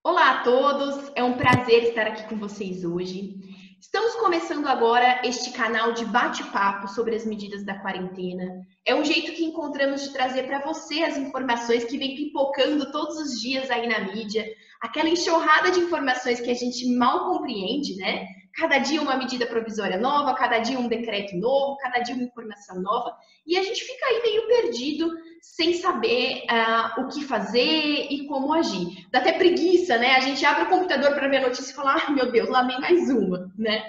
Olá a todos, é um prazer estar aqui com vocês hoje. Estamos começando agora este canal de bate-papo sobre as medidas da quarentena. É um jeito que encontramos de trazer para você as informações que vem pipocando todos os dias aí na mídia, aquela enxurrada de informações que a gente mal compreende, né? Cada dia uma medida provisória nova, cada dia um decreto novo, cada dia uma informação nova, e a gente fica aí meio perdido sem saber o que fazer e como agir. Dá até preguiça, né? A gente abre o computador para ver a notícia e fala, ah, meu Deus, lá vem mais uma, né?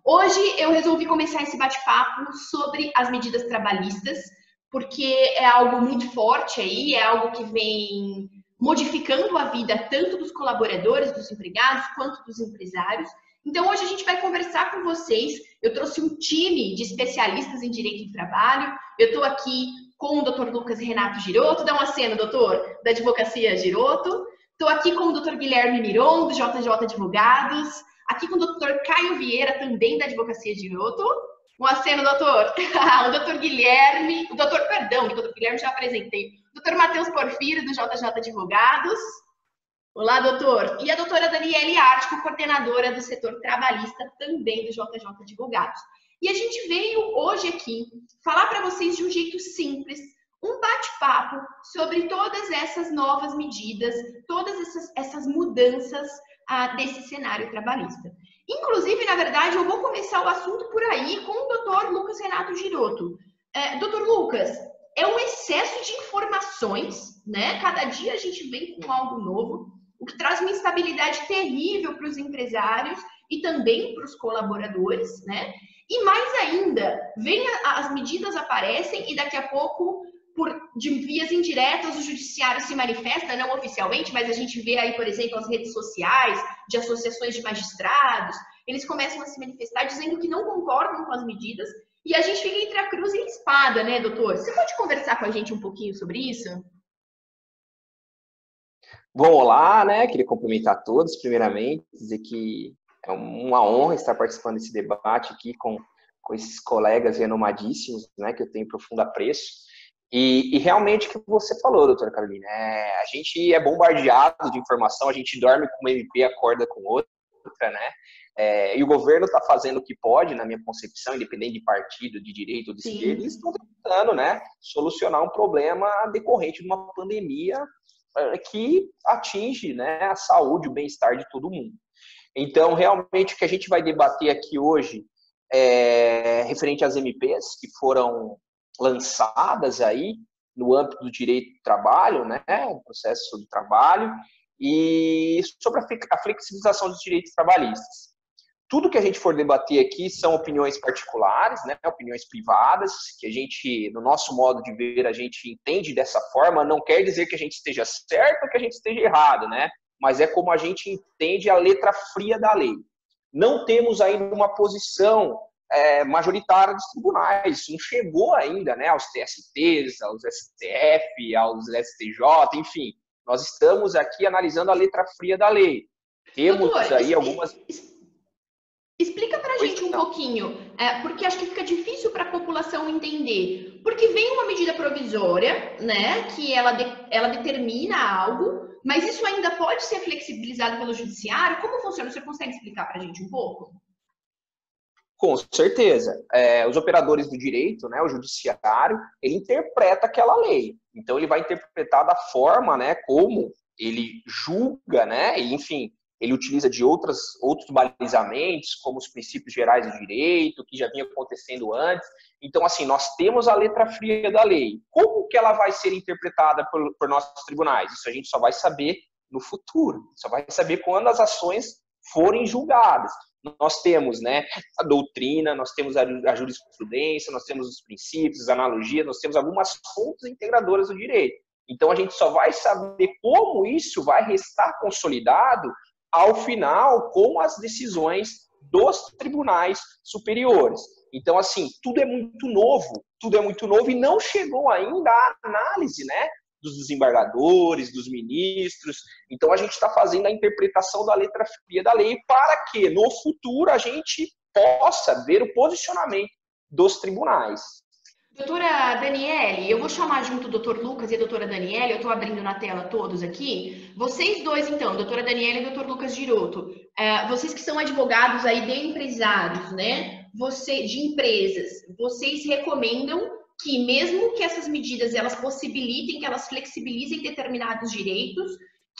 Hoje eu resolvi começar esse bate-papo sobre as medidas trabalhistas, porque é algo muito forte aí, é algo que vem modificando a vida tanto dos colaboradores, dos empregados, quanto dos empresários. Então, hoje a gente vai conversar com vocês. Eu trouxe um time de especialistas em direito do trabalho. Eu estou aqui com o Dr. Lucas Renato Girotto. Dá um aceno, doutor, da Advocacia Girotto. Estou aqui com o Dr. Guilherme Miron, do JJ Advogados. Aqui com o Dr. Caio Vieira, também da Advocacia Girotto. Um aceno, doutor. O Dr. Guilherme, o doutor, perdão, o Dr. Guilherme já apresentei. O Dr. Matheus Porfírio, do JJ Advogados. Olá, doutor. E a doutora Daniele Ártico, coordenadora do setor trabalhista, também do JJ Advogados. E a gente veio hoje aqui falar para vocês de um jeito simples, um bate-papo sobre todas essas novas medidas, todas essas mudanças desse cenário trabalhista. Inclusive, na verdade, eu vou começar o assunto por aí com o doutor Lucas Renato Girotto. Doutor Lucas, é um excesso de informações, né? Cada dia a gente vem com algo novo, o que traz uma instabilidade terrível para os empresários e também para os colaboradores, né? E mais ainda, as medidas aparecem e daqui a pouco, de vias indiretas, o judiciário se manifesta, não oficialmente, mas a gente vê aí, por exemplo, as redes sociais de associações de magistrados, eles começam a se manifestar dizendo que não concordam com as medidas e a gente fica entre a cruz e a espada, né, doutor? Você pode conversar com a gente um pouquinho sobre isso? Bom, olá, né? Queria cumprimentar todos, primeiramente, dizer que é uma honra estar participando desse debate aqui com esses colegas renomadíssimos, né? Que eu tenho profundo apreço. E realmente o que você falou, doutora Carolina, a gente é bombardeado de informação, a gente dorme com uma MP, acorda com outra, né? E o governo está fazendo o que pode, na minha concepção, independente de partido, de direita ou de esquerda, eles estão tentando, né, solucionar um problema decorrente de uma pandemia que atinge, né, a saúde, o bem-estar de todo mundo. Então, realmente, o que a gente vai debater aqui hoje é referente às MPs que foram lançadas aí no âmbito do direito do trabalho, né, o processo do trabalho, e sobre a flexibilização dos direitos trabalhistas. Tudo que a gente for debater aqui são opiniões particulares, né, opiniões privadas, que a gente, no nosso modo de ver, a gente entende dessa forma, não quer dizer que a gente esteja certo ou que a gente esteja errado, né? Mas é como a gente entende a letra fria da lei. Não temos ainda uma posição majoritária dos tribunais, isso não chegou ainda, né, aos TSTs, aos STF, aos STJ, enfim. Nós estamos aqui analisando a letra fria da lei. Temos doutor, aí algumas... Explica pra gente um pouquinho, porque acho que fica difícil para a população entender. Porque vem uma medida provisória, né, que ela determina algo, mas isso ainda pode ser flexibilizado pelo judiciário? Como funciona? Você consegue explicar pra gente um pouco? Com certeza. Os operadores do direito, né, o judiciário, ele interpreta aquela lei. Então, ele vai interpretar da forma, né, como ele julga, né, e, enfim, ele utiliza de outros balizamentos, como os princípios gerais do direito, que já vinha acontecendo antes. Então, assim, nós temos a letra fria da lei. Como que ela vai ser interpretada por nossos tribunais? Isso a gente só vai saber no futuro. Só vai saber quando as ações forem julgadas. Nós temos, né, a doutrina, nós temos a jurisprudência, nós temos os princípios, as analogias, nós temos algumas fontes integradoras do direito. Então, a gente só vai saber como isso vai restar consolidado ao final com as decisões dos tribunais superiores. Então, assim, tudo é muito novo e não chegou ainda à análise, né, dos desembargadores, dos ministros. Então, a gente está fazendo a interpretação da letra fria da lei para que, no futuro, a gente possa ver o posicionamento dos tribunais. Doutora Daniele, eu vou chamar junto o doutor Lucas e a doutora Daniele, eu estou abrindo na tela todos aqui. Vocês dois, então, doutora Daniele e doutor Lucas Giroto, vocês que são advogados aí de empresários, né? De empresas, vocês recomendam que mesmo que essas medidas elas possibilitem, que elas flexibilizem determinados direitos,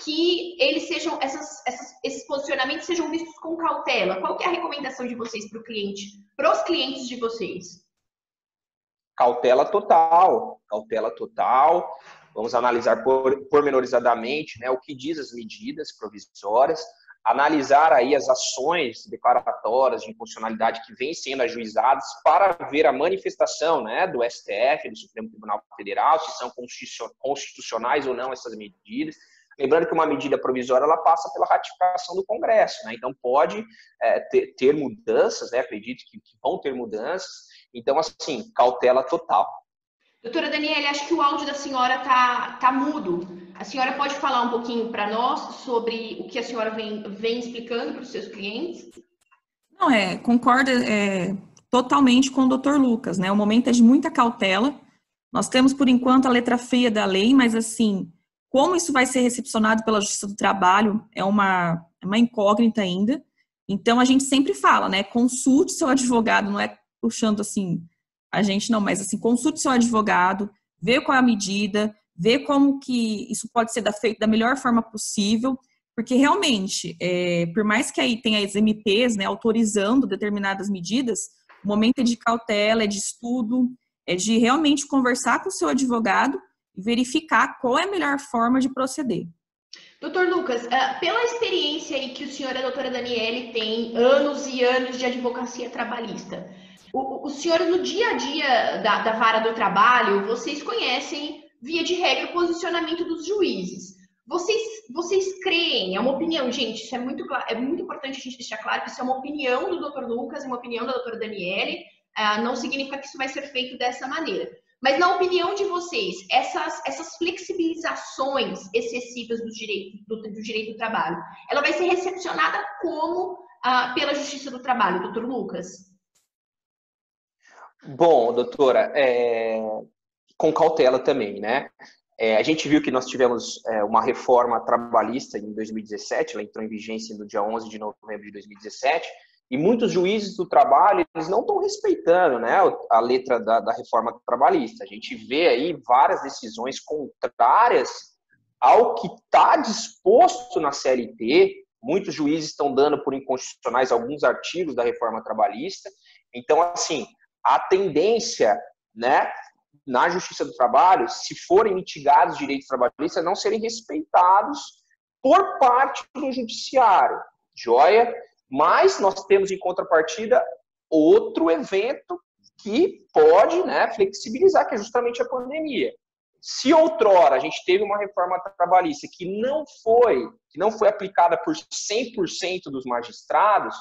que eles sejam, esses posicionamentos sejam vistos com cautela. Qual que é a recomendação de vocês para o cliente, para os clientes de vocês? Cautela total, cautela total. Vamos analisar pormenorizadamente, né, o que diz as medidas provisórias, analisar aí as ações declaratórias de inconstitucionalidade que vêm sendo ajuizadas para ver a manifestação, né, do STF, do Supremo Tribunal Federal, se são constitucionais ou não essas medidas. Lembrando que uma medida provisória ela passa pela ratificação do Congresso, né? Então pode ter mudanças, né? Acredito que vão ter mudanças. Então, assim, cautela total. Doutora Daniela, acho que o áudio da senhora tá mudo. A senhora pode falar um pouquinho para nós sobre o que a senhora vem explicando para os seus clientes? Não, concordo totalmente com o doutor Lucas, né? O momento é de muita cautela. Nós temos, por enquanto, a letra fria da lei, mas, assim, como isso vai ser recepcionado pela Justiça do Trabalho é uma incógnita ainda. Então, a gente sempre fala, né? Consulte seu advogado, não é puxando, assim, a gente não, mas, assim, consulte seu advogado, vê qual é a medida, vê como que isso pode ser feito da melhor forma possível, porque, realmente, por mais que aí tenha as MPs, né, autorizando determinadas medidas, o momento é de cautela, é de estudo, é de realmente conversar com o seu advogado e verificar qual é a melhor forma de proceder. Doutor Lucas, pela experiência aí que o senhor e a doutora Daniele têm, anos e anos de advocacia trabalhista, os senhores no dia a dia da vara do trabalho, vocês conhecem, via de regra, o posicionamento dos juízes. Vocês creem, é uma opinião, gente, isso é muito importante a gente deixar claro que isso é uma opinião do doutor Lucas, uma opinião da doutora Daniele, não significa que isso vai ser feito dessa maneira. Mas na opinião de vocês, essas flexibilizações excessivas do direito do trabalho, ela vai ser recepcionada como pela Justiça do Trabalho, doutor Lucas? Bom, doutora, com cautela também, né? A gente viu que nós tivemos uma reforma trabalhista em 2017, ela entrou em vigência no dia 11 de novembro de 2017, e muitos juízes do trabalho, eles não estão respeitando, né, a letra da reforma trabalhista. A gente vê aí várias decisões contrárias ao que está disposto na CLT. Muitos juízes estão dando por inconstitucionais alguns artigos da reforma trabalhista. Então, assim, a tendência, né, na Justiça do Trabalho, se forem mitigados os direitos trabalhistas, não serem respeitados por parte do judiciário. Joia? Mas nós temos em contrapartida outro evento que pode, né, flexibilizar, que é justamente a pandemia. Se outrora a gente teve uma reforma trabalhista que não foi aplicada por 100% dos magistrados,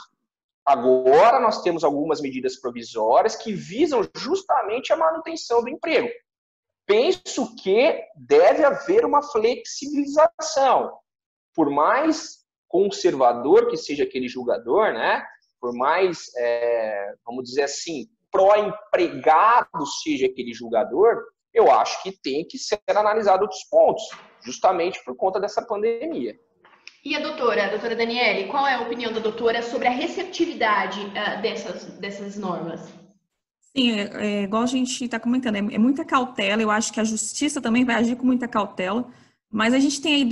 agora nós temos algumas medidas provisórias que visam justamente a manutenção do emprego. Penso que deve haver uma flexibilização. Por mais conservador que seja aquele julgador, né? Por mais, vamos dizer assim, pró-empregado seja aquele julgador, eu acho que tem que ser analisado outros pontos, justamente por conta dessa pandemia. E a doutora Daniele, qual é a opinião da doutora sobre a receptividade dessas normas? Sim, igual a gente está comentando, é muita cautela. Eu acho que a justiça também vai agir com muita cautela, mas a gente tem aí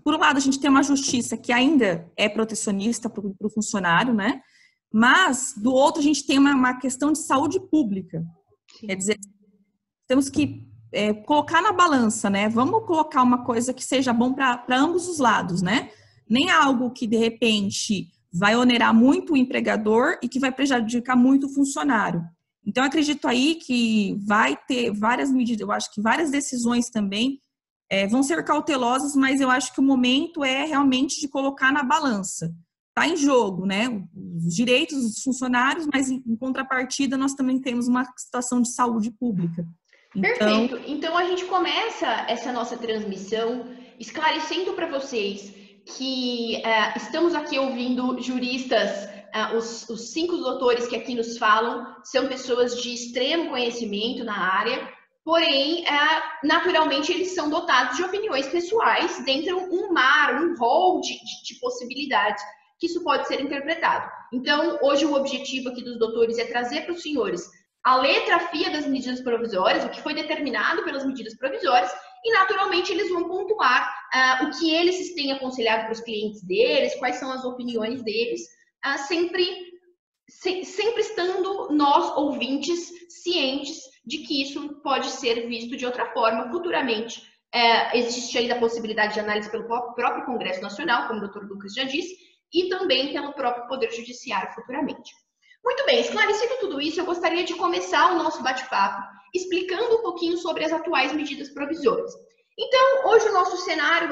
por um lado, a gente tem uma justiça que ainda é protecionista para o funcionário, né? Mas, do outro, a gente tem uma questão de saúde pública. Sim. Quer dizer, temos que colocar na balança, né? Vamos colocar uma coisa que seja bom para ambos os lados, né? Nem algo que, de repente, vai onerar muito o empregador e que vai prejudicar muito o funcionário. Então, eu acredito aí que vai ter várias medidas, eu acho que várias decisões também vão ser cautelosas, mas eu acho que o momento é realmente de colocar na balança. Está em jogo, né? Os direitos dos funcionários, mas em contrapartida nós também temos uma situação de saúde pública. Perfeito. Então a gente começa essa nossa transmissão esclarecendo para vocês que estamos aqui ouvindo juristas Os 5 doutores que aqui nos falam são pessoas de extremo conhecimento na área, porém, naturalmente, eles são dotados de opiniões pessoais dentro de um rol de possibilidades que isso pode ser interpretado. Então, hoje o objetivo aqui dos doutores é trazer para os senhores a letra fia das medidas provisórias, o que foi determinado pelas medidas provisórias, e naturalmente eles vão pontuar o que eles têm aconselhado para os clientes deles, quais são as opiniões deles, sempre estando nós, ouvintes, cientes de que isso pode ser visto de outra forma futuramente. Existe ainda a possibilidade de análise pelo próprio Congresso Nacional, como o Dr. Lucas já disse, e também pelo próprio Poder Judiciário futuramente. Muito bem, esclarecido tudo isso, eu gostaria de começar o nosso bate-papo explicando um pouquinho sobre as atuais medidas provisórias. Então, hoje o nosso cenário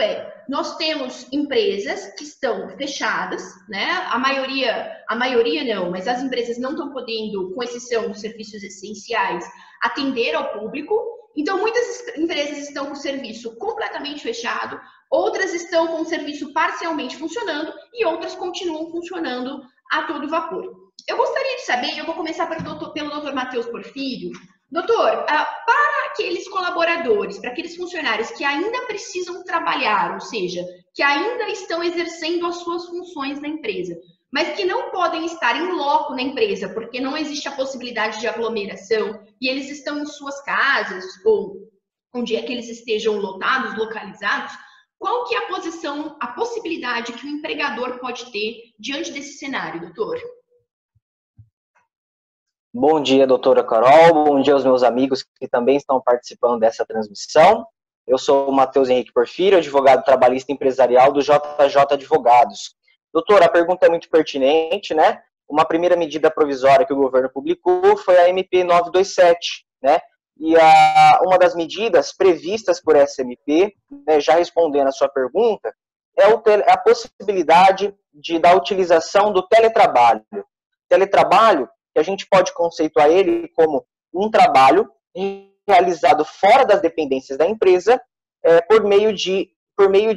nós temos empresas que estão fechadas, né? A maioria não, mas as empresas não estão podendo, com exceção dos serviços essenciais, atender ao público. Então, muitas empresas estão com o serviço completamente fechado, outras estão com o serviço parcialmente funcionando e outras continuam funcionando a todo vapor. Eu gostaria de saber, eu vou começar pelo Dr. Matheus Porfírio. Doutor, para aqueles colaboradores, para aqueles funcionários que ainda precisam trabalhar, ou seja, que ainda estão exercendo as suas funções na empresa, mas que não podem estar em loco na empresa, porque não existe a possibilidade de aglomeração, e eles estão em suas casas, ou onde é que eles estejam lotados, localizados, qual que é a possibilidade que o empregador pode ter diante desse cenário, doutor? Bom dia, doutora Carol. Bom dia aos meus amigos que também estão participando dessa transmissão. Eu sou o Matheus Henrique Porfírio, advogado trabalhista empresarial do JJ Advogados. Doutora, a pergunta é muito pertinente, né? Uma primeira medida provisória que o governo publicou foi a MP 927, né? E uma das medidas previstas por essa MP, né, já respondendo a sua pergunta, é a possibilidade da utilização do teletrabalho. Teletrabalho, que a gente pode conceituar ele como um trabalho realizado fora das dependências da empresa, por meio de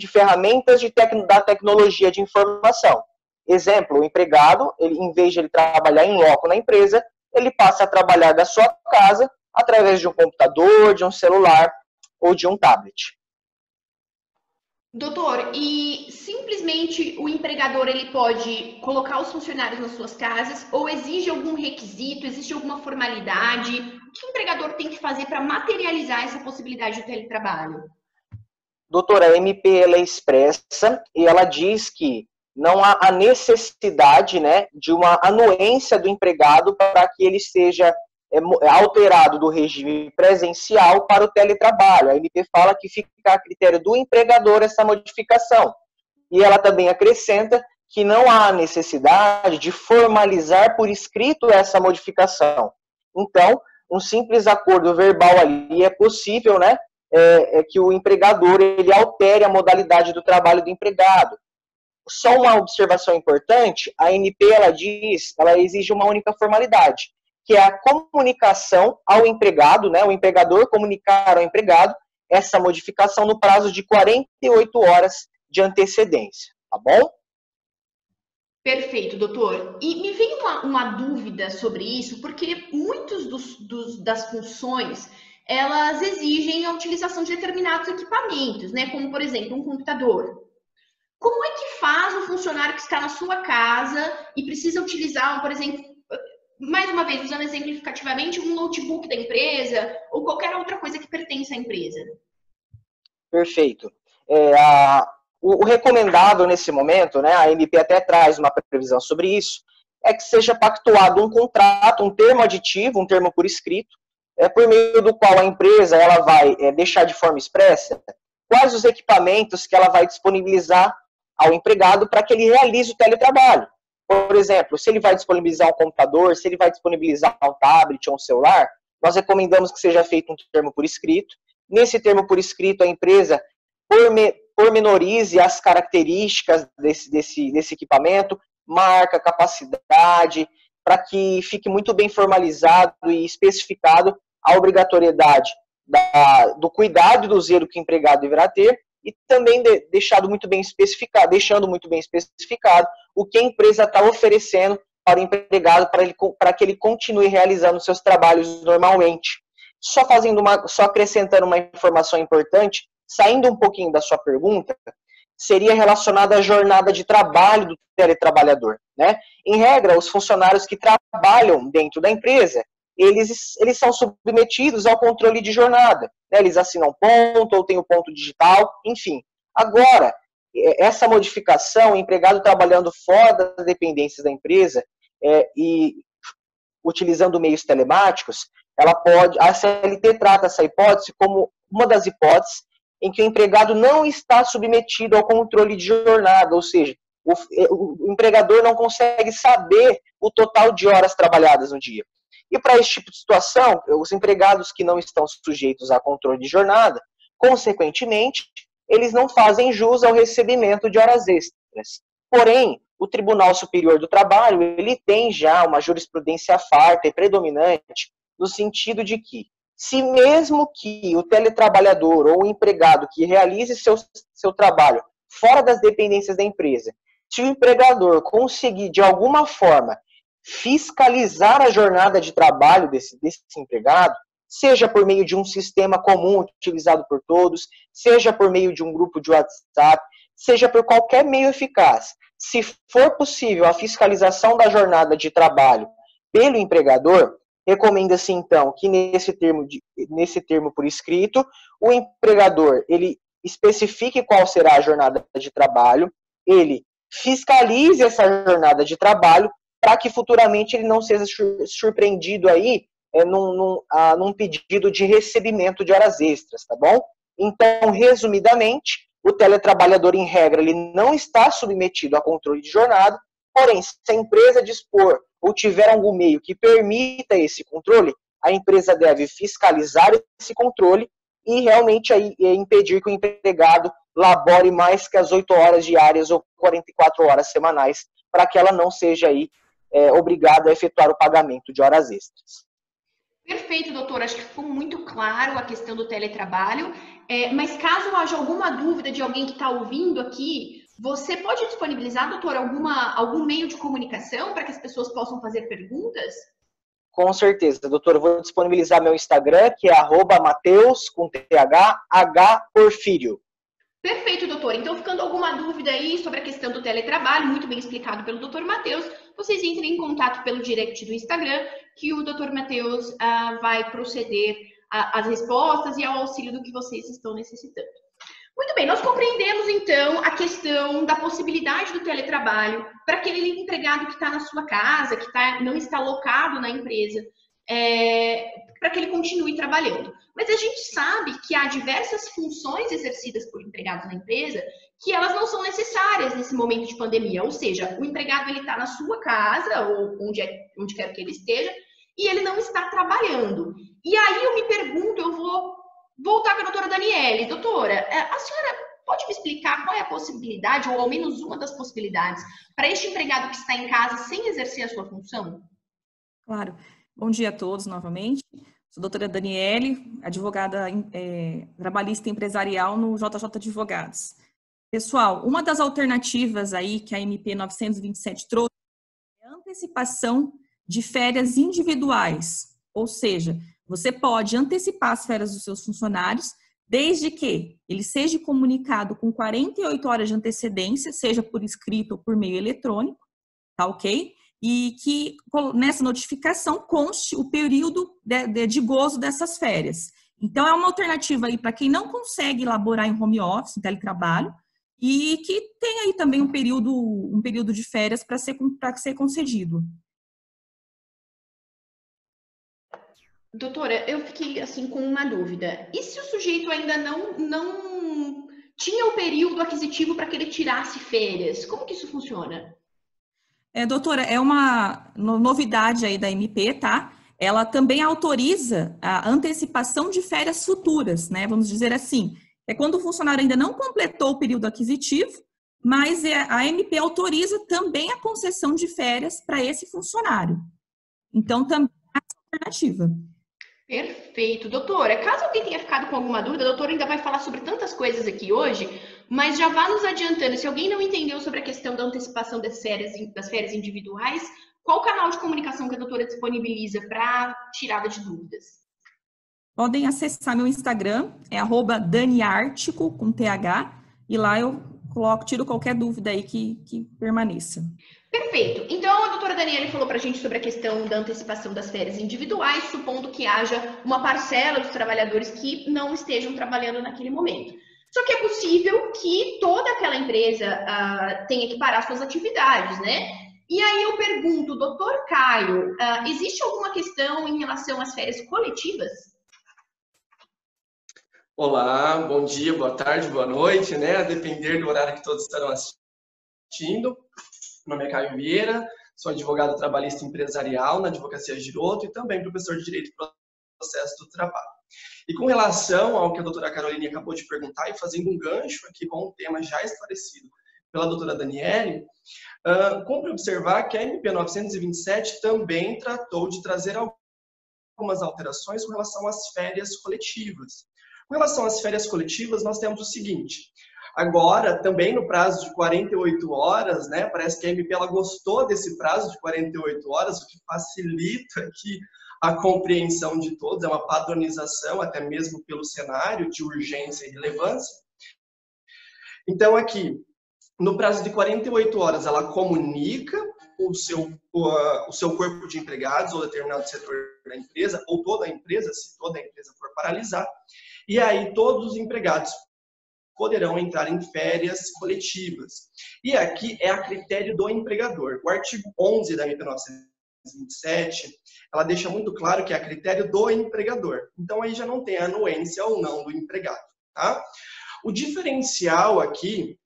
ferramentas da tecnologia de informação. Exemplo, o empregado, em vez de ele trabalhar em loco na empresa, ele passa a trabalhar da sua casa através de um computador, de um celular ou de um tablet. Doutor, e simplesmente o empregador ele pode colocar os funcionários nas suas casas ou exige algum requisito, existe alguma formalidade? O que o empregador tem que fazer para materializar essa possibilidade de teletrabalho? Doutora, a MP ela é expressa e ela diz que não há a necessidade, né, de uma anuência do empregado para que ele seja alterado do regime presencial para o teletrabalho. A MP fala que fica a critério do empregador essa modificação. E ela também acrescenta que não há necessidade de formalizar por escrito essa modificação. Então, um simples acordo verbal ali é possível, né? Que o empregador ele altere a modalidade do trabalho do empregado. Só uma observação importante, a MP ela exige uma única formalidade, que é a comunicação ao empregado, né, o empregador comunicar ao empregado essa modificação no prazo de 48 horas de antecedência, tá bom? Perfeito, doutor. E me vem uma dúvida sobre isso, porque muitos das funções, elas exigem a utilização de determinados equipamentos, né, como, por exemplo, um computador. Como é que faz o funcionário que está na sua casa e precisa utilizar, por exemplo, mais uma vez, usando exemplificativamente, um notebook da empresa ou qualquer outra coisa que pertence à empresa? Perfeito. O recomendado nesse momento, né, a MP até traz uma previsão sobre isso, é que seja pactuado um contrato, um termo aditivo, um termo por escrito, por meio do qual a empresa ela vai deixar de forma expressa quais os equipamentos que ela vai disponibilizar ao empregado para que ele realize o teletrabalho. Por exemplo, se ele vai disponibilizar um computador, se ele vai disponibilizar um tablet ou um celular, nós recomendamos que seja feito um termo por escrito. Nesse termo por escrito, a empresa pormenorize as características desse equipamento, marca, capacidade, para que fique muito bem formalizado e especificado a obrigatoriedade do cuidado e do zelo que o empregado deverá ter, e também deixando muito bem especificado o que a empresa está oferecendo para o empregado para que ele continue realizando seus trabalhos normalmente. Só acrescentando uma informação importante, saindo um pouquinho da sua pergunta, seria relacionada à jornada de trabalho do teletrabalhador, né? Em regra, os funcionários que trabalham dentro da empresa, eles são submetidos ao controle de jornada, né? Eles assinam ponto ou tem o ponto digital, enfim. Agora, essa modificação, o empregado trabalhando fora das dependências da empresa e utilizando meios telemáticos, a CLT trata essa hipótese como uma das hipóteses em que o empregado não está submetido ao controle de jornada, ou seja, o empregador não consegue saber o total de horas trabalhadas no dia. E para esse tipo de situação, os empregados que não estão sujeitos a controle de jornada, consequentemente, eles não fazem jus ao recebimento de horas extras. Porém, o Tribunal Superior do Trabalho, ele tem já uma jurisprudência farta e predominante no sentido de que, se mesmo que o teletrabalhador ou o empregado que realize seu trabalho fora das dependências da empresa, se o empregador conseguir, de alguma forma, fiscalizar a jornada de trabalho desse empregado, seja por meio de um sistema comum utilizado por todos, seja por meio de um grupo de WhatsApp, seja por qualquer meio eficaz, se for possível a fiscalização da jornada de trabalho pelo empregador, recomenda-se, então, que nesse termo por escrito, o empregador ele especifique qual será a jornada de trabalho, ele fiscalize essa jornada de trabalho para que futuramente ele não seja surpreendido aí num pedido de recebimento de horas extras, tá bom? Então, resumidamente, o teletrabalhador, em regra, ele não está submetido a controle de jornada, porém, se a empresa dispor ou tiver algum meio que permita esse controle, a empresa deve fiscalizar esse controle e realmente aí impedir que o empregado labore mais que as 8 horas diárias ou 44 horas semanais, para que ela não seja aí obrigada a efetuar o pagamento de horas extras. Perfeito, doutor. Acho que ficou muito claro a questão do teletrabalho. Mas caso haja alguma dúvida de alguém que está ouvindo aqui, você pode disponibilizar, doutor, algum meio de comunicação para que as pessoas possam fazer perguntas? Com certeza, doutor. Eu vou disponibilizar meu Instagram, que é @Mateus, com TH, H Porfírio. Perfeito, doutor. Então, ficando alguma dúvida aí sobre a questão do teletrabalho, muito bem explicado pelo doutor Mateus, vocês entrem em contato pelo direct do Instagram, que o doutor Mateus vai proceder às respostas e ao auxílio do que vocês estão necessitando. Muito bem, nós compreendemos, então, a questão da possibilidade do teletrabalho para aquele empregado que está na sua casa, que não está alocado na empresa, para que ele continue trabalhando. Mas a gente sabe que há diversas funções exercidas por empregados na empresa que elas não são necessárias nesse momento de pandemia. Ou seja, o empregado está na sua casa, ou onde quer que ele esteja, e ele não está trabalhando. E aí eu me pergunto, eu vou voltar com a doutora Daniele. Doutora, a senhora pode me explicar qual é a possibilidade, ou ao menos uma das possibilidades, para este empregado que está em casa sem exercer a sua função? Claro. Bom dia a todos novamente. Sou a doutora Daniele, advogada trabalhista empresarial no JJ Advogados. Pessoal, uma das alternativas aí que a MP 927 trouxe é a antecipação de férias individuais. Ou seja, você pode antecipar as férias dos seus funcionários, desde que ele seja comunicado com 48 horas de antecedência, seja por escrito ou por meio eletrônico, tá ok? E que nessa notificação conste o período de gozo dessas férias. Então, é uma alternativa aí para quem não consegue laborar em home office, em teletrabalho, e que tem aí também um período de férias para ser concedido. Doutora, eu fiquei assim com uma dúvida. E se o sujeito ainda não tinha o período aquisitivo para que ele tirasse férias? Como que isso funciona? Doutora, é uma novidade aí da MP, tá? Ela também autoriza a antecipação de férias futuras, né? Vamos dizer assim, é quando o funcionário ainda não completou o período aquisitivo, mas a MP autoriza também a concessão de férias para esse funcionário. Então, também é uma alternativa. Perfeito. Doutora, caso alguém tenha ficado com alguma dúvida, a doutora ainda vai falar sobre tantas coisas aqui hoje, mas já vá nos adiantando. Se alguém não entendeu sobre a questão da antecipação das férias individuais, Qual o canal de comunicação que a doutora disponibiliza para tirada de dúvidas? Podem acessar meu Instagram, é @daniartico, com TH, e lá eu tiro qualquer dúvida aí que permaneça. Perfeito. Então, a doutora Daniele falou para a gente sobre a questão da antecipação das férias individuais, supondo que haja uma parcela dos trabalhadores que não estejam trabalhando naquele momento. Só que é possível que toda aquela empresa tenha que parar suas atividades, né? E aí eu pergunto, doutor Caio, existe alguma questão em relação às férias coletivas? Olá, bom dia, boa tarde, boa noite, né? A depender do horário que todos estarão assistindo. Meu nome é Caio Vieira, sou advogado trabalhista empresarial na Advocacia Giroto e também professor de Direito e Processo do Trabalho. E com relação ao que a doutora Caroline acabou de perguntar e fazendo um gancho aqui com um tema já esclarecido pela doutora Daniele, cumpre observar que a MP 927 também tratou de trazer algumas alterações com relação às férias coletivas. Com relação às férias coletivas, nós temos o seguinte: agora, também no prazo de 48 horas, né, parece que a MP ela gostou desse prazo de 48 horas, o que facilita aqui a compreensão de todos, é uma padronização, até mesmo pelo cenário de urgência e relevância. Então, aqui, no prazo de 48 horas, ela comunica o seu corpo de empregados ou determinado setor da empresa, ou toda a empresa, se toda a empresa for paralisar, e aí todos os empregados poderão entrar em férias coletivas. E aqui é a critério do empregador. O artigo 11 da MP 927, ela deixa muito claro que é a critério do empregador. Então, aí já não tem a anuência ou não do empregado, tá? O diferencial aqui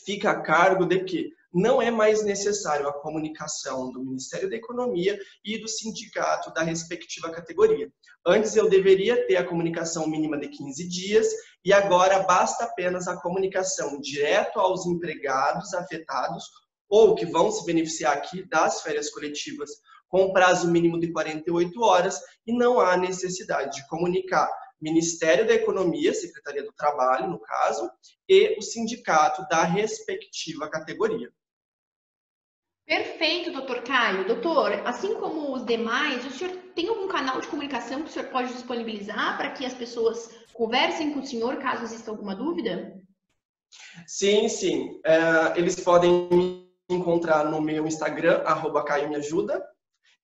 fica a cargo de que não é mais necessário a comunicação do Ministério da Economia e do sindicato da respectiva categoria. Antes eu deveria ter a comunicação mínima de 15 dias e agora basta apenas a comunicação direto aos empregados afetados ou que vão se beneficiar aqui das férias coletivas com prazo mínimo de 48 horas e não há necessidade de comunicar Ministério da Economia, Secretaria do Trabalho, no caso, e o sindicato da respectiva categoria. Perfeito, doutor Caio. Doutor, assim como os demais, o senhor tem algum canal de comunicação que o senhor pode disponibilizar para que as pessoas conversem com o senhor, caso exista alguma dúvida? Sim, sim. Eles podem me encontrar no meu Instagram, @caiomeajuda,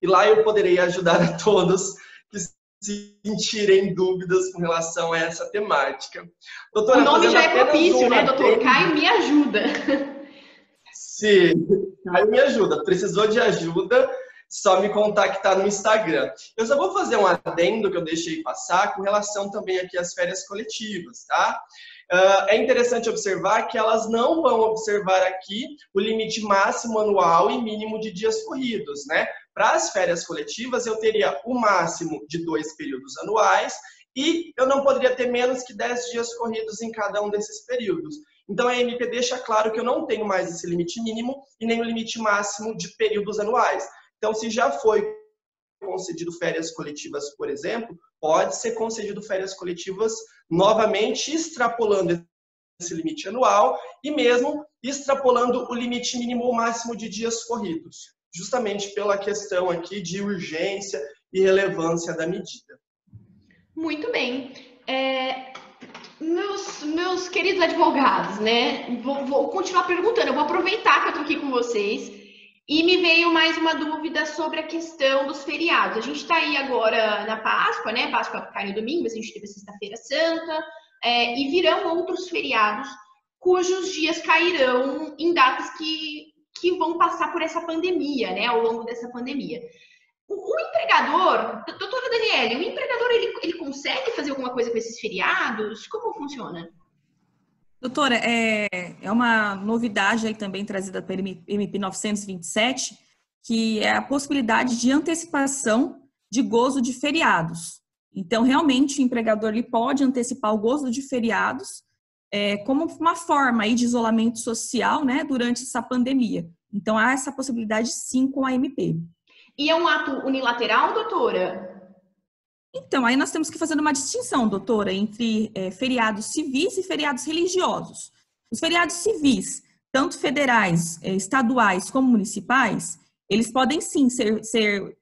e lá eu poderei ajudar a todos que sentirem dúvidas com relação a essa temática. Doutora, o nome já é propício, né, doutor? Caio me ajuda. Sim, Caio me ajuda. Precisou de ajuda, só me contactar no Instagram. Eu só vou fazer um adendo que eu deixei passar com relação também aqui às férias coletivas, tá? É interessante observar que elas não vão observar aqui o limite máximo anual e mínimo de dias corridos, né? Para as férias coletivas, eu teria o máximo de 2 períodos anuais e eu não poderia ter menos que 10 dias corridos em cada um desses períodos. Então, a MP deixa claro que eu não tenho mais esse limite mínimo e nem o limite máximo de períodos anuais. Então, se já foi concedido férias coletivas, por exemplo, pode ser concedido férias coletivas novamente, extrapolando esse limite anual e mesmo extrapolando o limite mínimo ou máximo de dias corridos, justamente pela questão aqui de urgência e relevância da medida. Muito bem. Meus queridos advogados, né? Vou continuar perguntando, eu vou aproveitar que eu estou aqui com vocês. E me veio mais uma dúvida sobre a questão dos feriados. A gente está aí agora na Páscoa, né? Páscoa cai no domingo, mas a gente teve a Sexta-feira Santa, e virão outros feriados cujos dias cairão em datas que vão passar por essa pandemia, né? Ao longo dessa pandemia. O empregador, doutora Daniele, o empregador ele consegue fazer alguma coisa com esses feriados? Como funciona? Doutora, é uma novidade aí também trazida pela MP 927, que é a possibilidade de antecipação de gozo de feriados. Então, realmente, o empregador ele pode antecipar o gozo de feriados como uma forma aí de isolamento social, né, durante essa pandemia. Então, há essa possibilidade sim com a MP. E é um ato unilateral, doutora? Então, aí nós temos que fazer uma distinção, doutora, entre feriados civis e feriados religiosos. Os feriados civis, tanto federais, estaduais como municipais, eles podem sim ser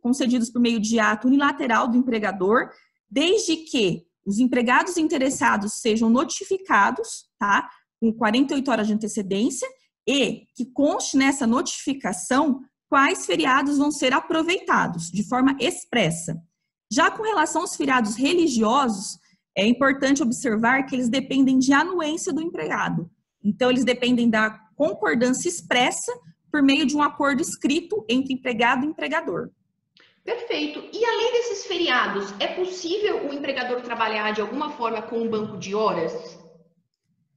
concedidos por meio de ato unilateral do empregador, desde que os empregados interessados sejam notificados, tá? Com 48 horas de antecedência, e que conste nessa notificação quais feriados vão ser aproveitados de forma expressa. Já com relação aos feriados religiosos, é importante observar que eles dependem de anuência do empregado. Então, eles dependem da concordância expressa por meio de um acordo escrito entre empregado e empregador. Perfeito. E além desses feriados, é possível o empregador trabalhar de alguma forma com um banco de horas?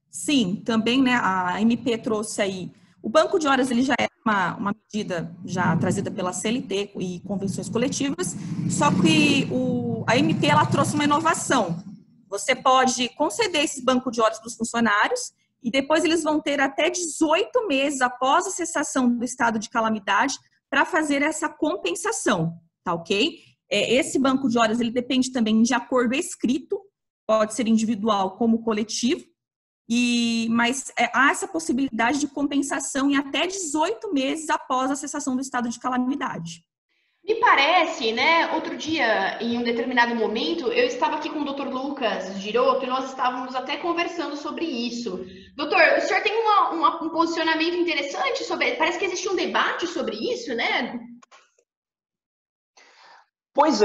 Sim, também, né, a MP trouxe aí. O banco de horas, ele já é uma medida já trazida pela CLT e convenções coletivas, só que a MP, ela trouxe uma inovação. Você pode conceder esse banco de horas para os funcionários e depois eles vão ter até 18 meses após a cessação do estado de calamidade para fazer essa compensação, tá ok? Esse banco de horas, ele depende também de acordo escrito, pode ser individual como coletivo, mas há essa possibilidade de compensação em até 18 meses após a cessação do estado de calamidade. Me parece, né, outro dia, em um determinado momento, eu estava aqui com o Dr. Lucas Giroto e nós estávamos até conversando sobre isso. Doutor, o senhor tem um posicionamento interessante sobre... Parece que existe um debate sobre isso, né? Pois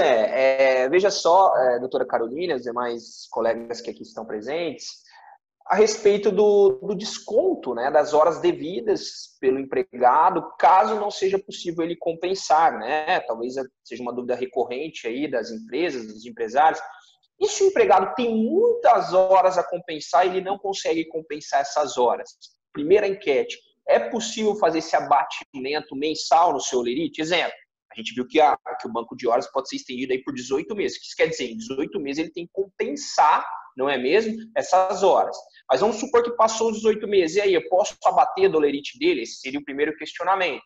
veja só, doutora Carolina, os demais colegas que aqui estão presentes, a respeito do desconto, né, das horas devidas pelo empregado, caso não seja possível ele compensar, né? Talvez seja uma dúvida recorrente aí das empresas, dos empresários. E se o empregado tem muitas horas a compensar e ele não consegue compensar essas horas? Primeira enquete, é possível fazer esse abatimento mensal no seu lerite? Exemplo, a gente viu que o banco de horas pode ser estendido aí por 18 meses. O que isso quer dizer? Em 18 meses ele tem que compensar, não é mesmo? Essas horas. Mas vamos supor que passou os 18 meses. E aí, eu posso abater do lerite dele? Esse seria o primeiro questionamento.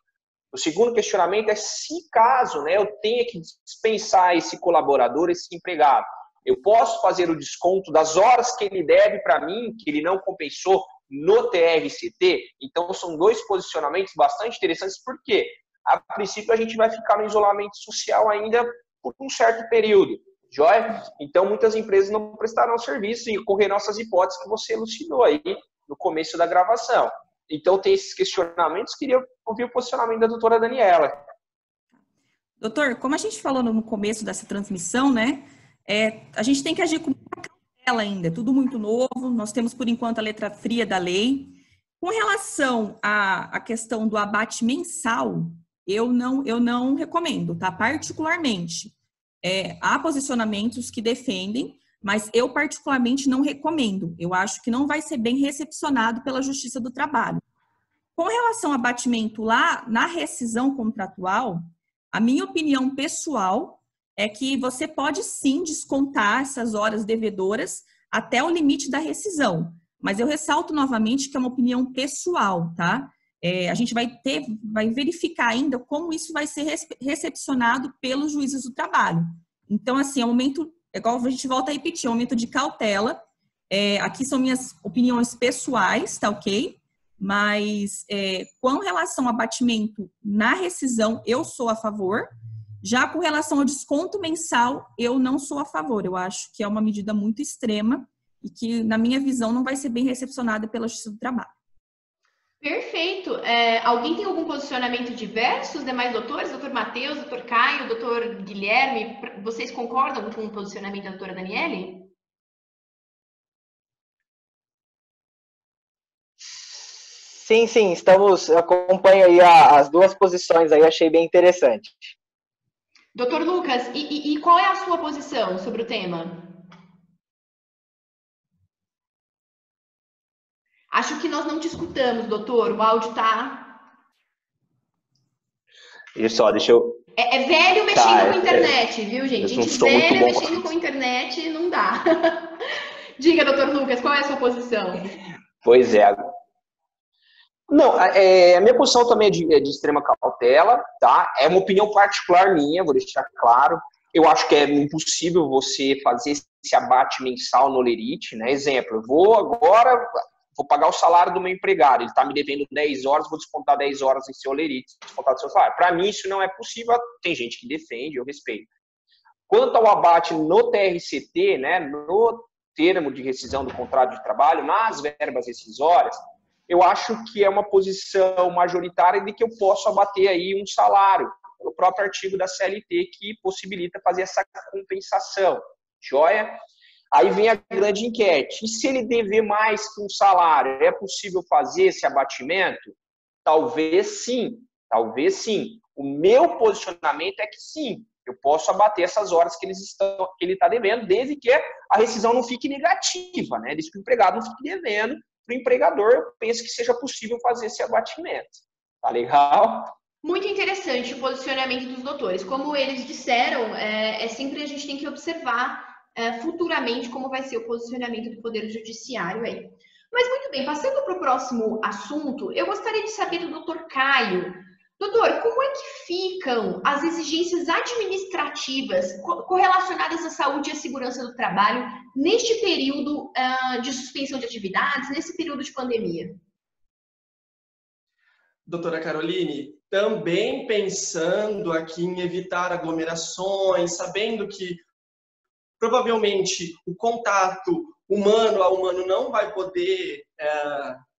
O segundo questionamento é se caso, né, eu tenha que dispensar esse colaborador, esse empregado, eu posso fazer o desconto das horas que ele deve para mim, que ele não compensou no TRCT? Então, são dois posicionamentos bastante interessantes, porque a princípio a gente vai ficar no isolamento social ainda por um certo período. Joia? Então, muitas empresas não prestarão serviço e ocorrerão essas hipóteses que você elucidou aí no começo da gravação. Então, tem esses questionamentos. Queria ouvir o posicionamento da doutora Daniela. Doutor, como a gente falou no começo dessa transmissão, né, a gente tem que agir com muita cautela ainda, tudo muito novo, nós temos, por enquanto, a letra fria da lei. Com relação à questão do abate mensal, eu não recomendo, tá? Particularmente. Há posicionamentos que defendem, mas eu particularmente não recomendo. Eu acho que não vai ser bem recepcionado pela Justiça do Trabalho. Com relação ao abatimento lá na rescisão contratual, a minha opinião pessoal é que você pode sim descontar essas horas devedoras até o limite da rescisão. Mas eu ressalto novamente que é uma opinião pessoal, tá? A gente vai verificar ainda como isso vai ser recepcionado pelos juízes do trabalho. Então, assim, é um momento, igual a gente volta a repetir, é um momento de cautela. Aqui são minhas opiniões pessoais, tá ok? Mas, com relação ao abatimento na rescisão, eu sou a favor. Já com relação ao desconto mensal, eu não sou a favor. Eu acho que é uma medida muito extrema e que, na minha visão, não vai ser bem recepcionada pela Justiça do Trabalho. Perfeito. Alguém tem algum posicionamento diverso? Os demais doutores? Doutor Matheus, doutor Caio, doutor Guilherme, vocês concordam com o posicionamento da doutora Daniele? Sim, acompanho aí as duas posições aí, achei bem interessante. Doutor Lucas, e qual é a sua posição sobre o tema? Acho que nós não te escutamos, doutor. O áudio tá... Isso, ó, deixa eu... É velho mexendo com a internet, viu, gente? Gente velha mexendo com a internet não dá. Diga, doutor Lucas, qual é a sua posição? Pois é. Não, a minha posição também é de extrema cautela, tá? É uma opinião particular minha, vou deixar claro. Eu acho que é impossível você fazer esse abate mensal no lerite, né? Exemplo, eu vou agora vou pagar o salário do meu empregado, ele está me devendo 10 horas, vou descontar 10 horas em seu olerite, descontar do seu salário. Para mim, isso não é possível, tem gente que defende, eu respeito. Quanto ao abate no TRCT, né, no termo de rescisão do contrato de trabalho, nas verbas rescisórias, eu acho que é uma posição majoritária de que eu posso abater aí um salário, pelo próprio artigo da CLT, que possibilita fazer essa compensação. Joia? Aí vem a grande enquete. E se ele dever mais que um salário, é possível fazer esse abatimento? Talvez sim. Talvez sim. O meu posicionamento é que sim. Eu posso abater essas horas que ele está devendo, desde que a rescisão não fique negativa, né? Desde que o empregado não fique devendo para o empregador, eu penso que seja possível fazer esse abatimento. Tá legal? Muito interessante o posicionamento dos doutores. Como eles disseram, sempre a gente tem que observar futuramente como vai ser o posicionamento do Poder Judiciário aí. Mas muito bem, passando para o próximo assunto, eu gostaria de saber do doutor Caio. Doutor, como é que ficam as exigências administrativas correlacionadas à saúde e à segurança do trabalho neste período de suspensão de atividades, nesse período de pandemia? Doutora Caroline, também pensando aqui em evitar aglomerações, sabendo que provavelmente o contato humano a humano não vai poder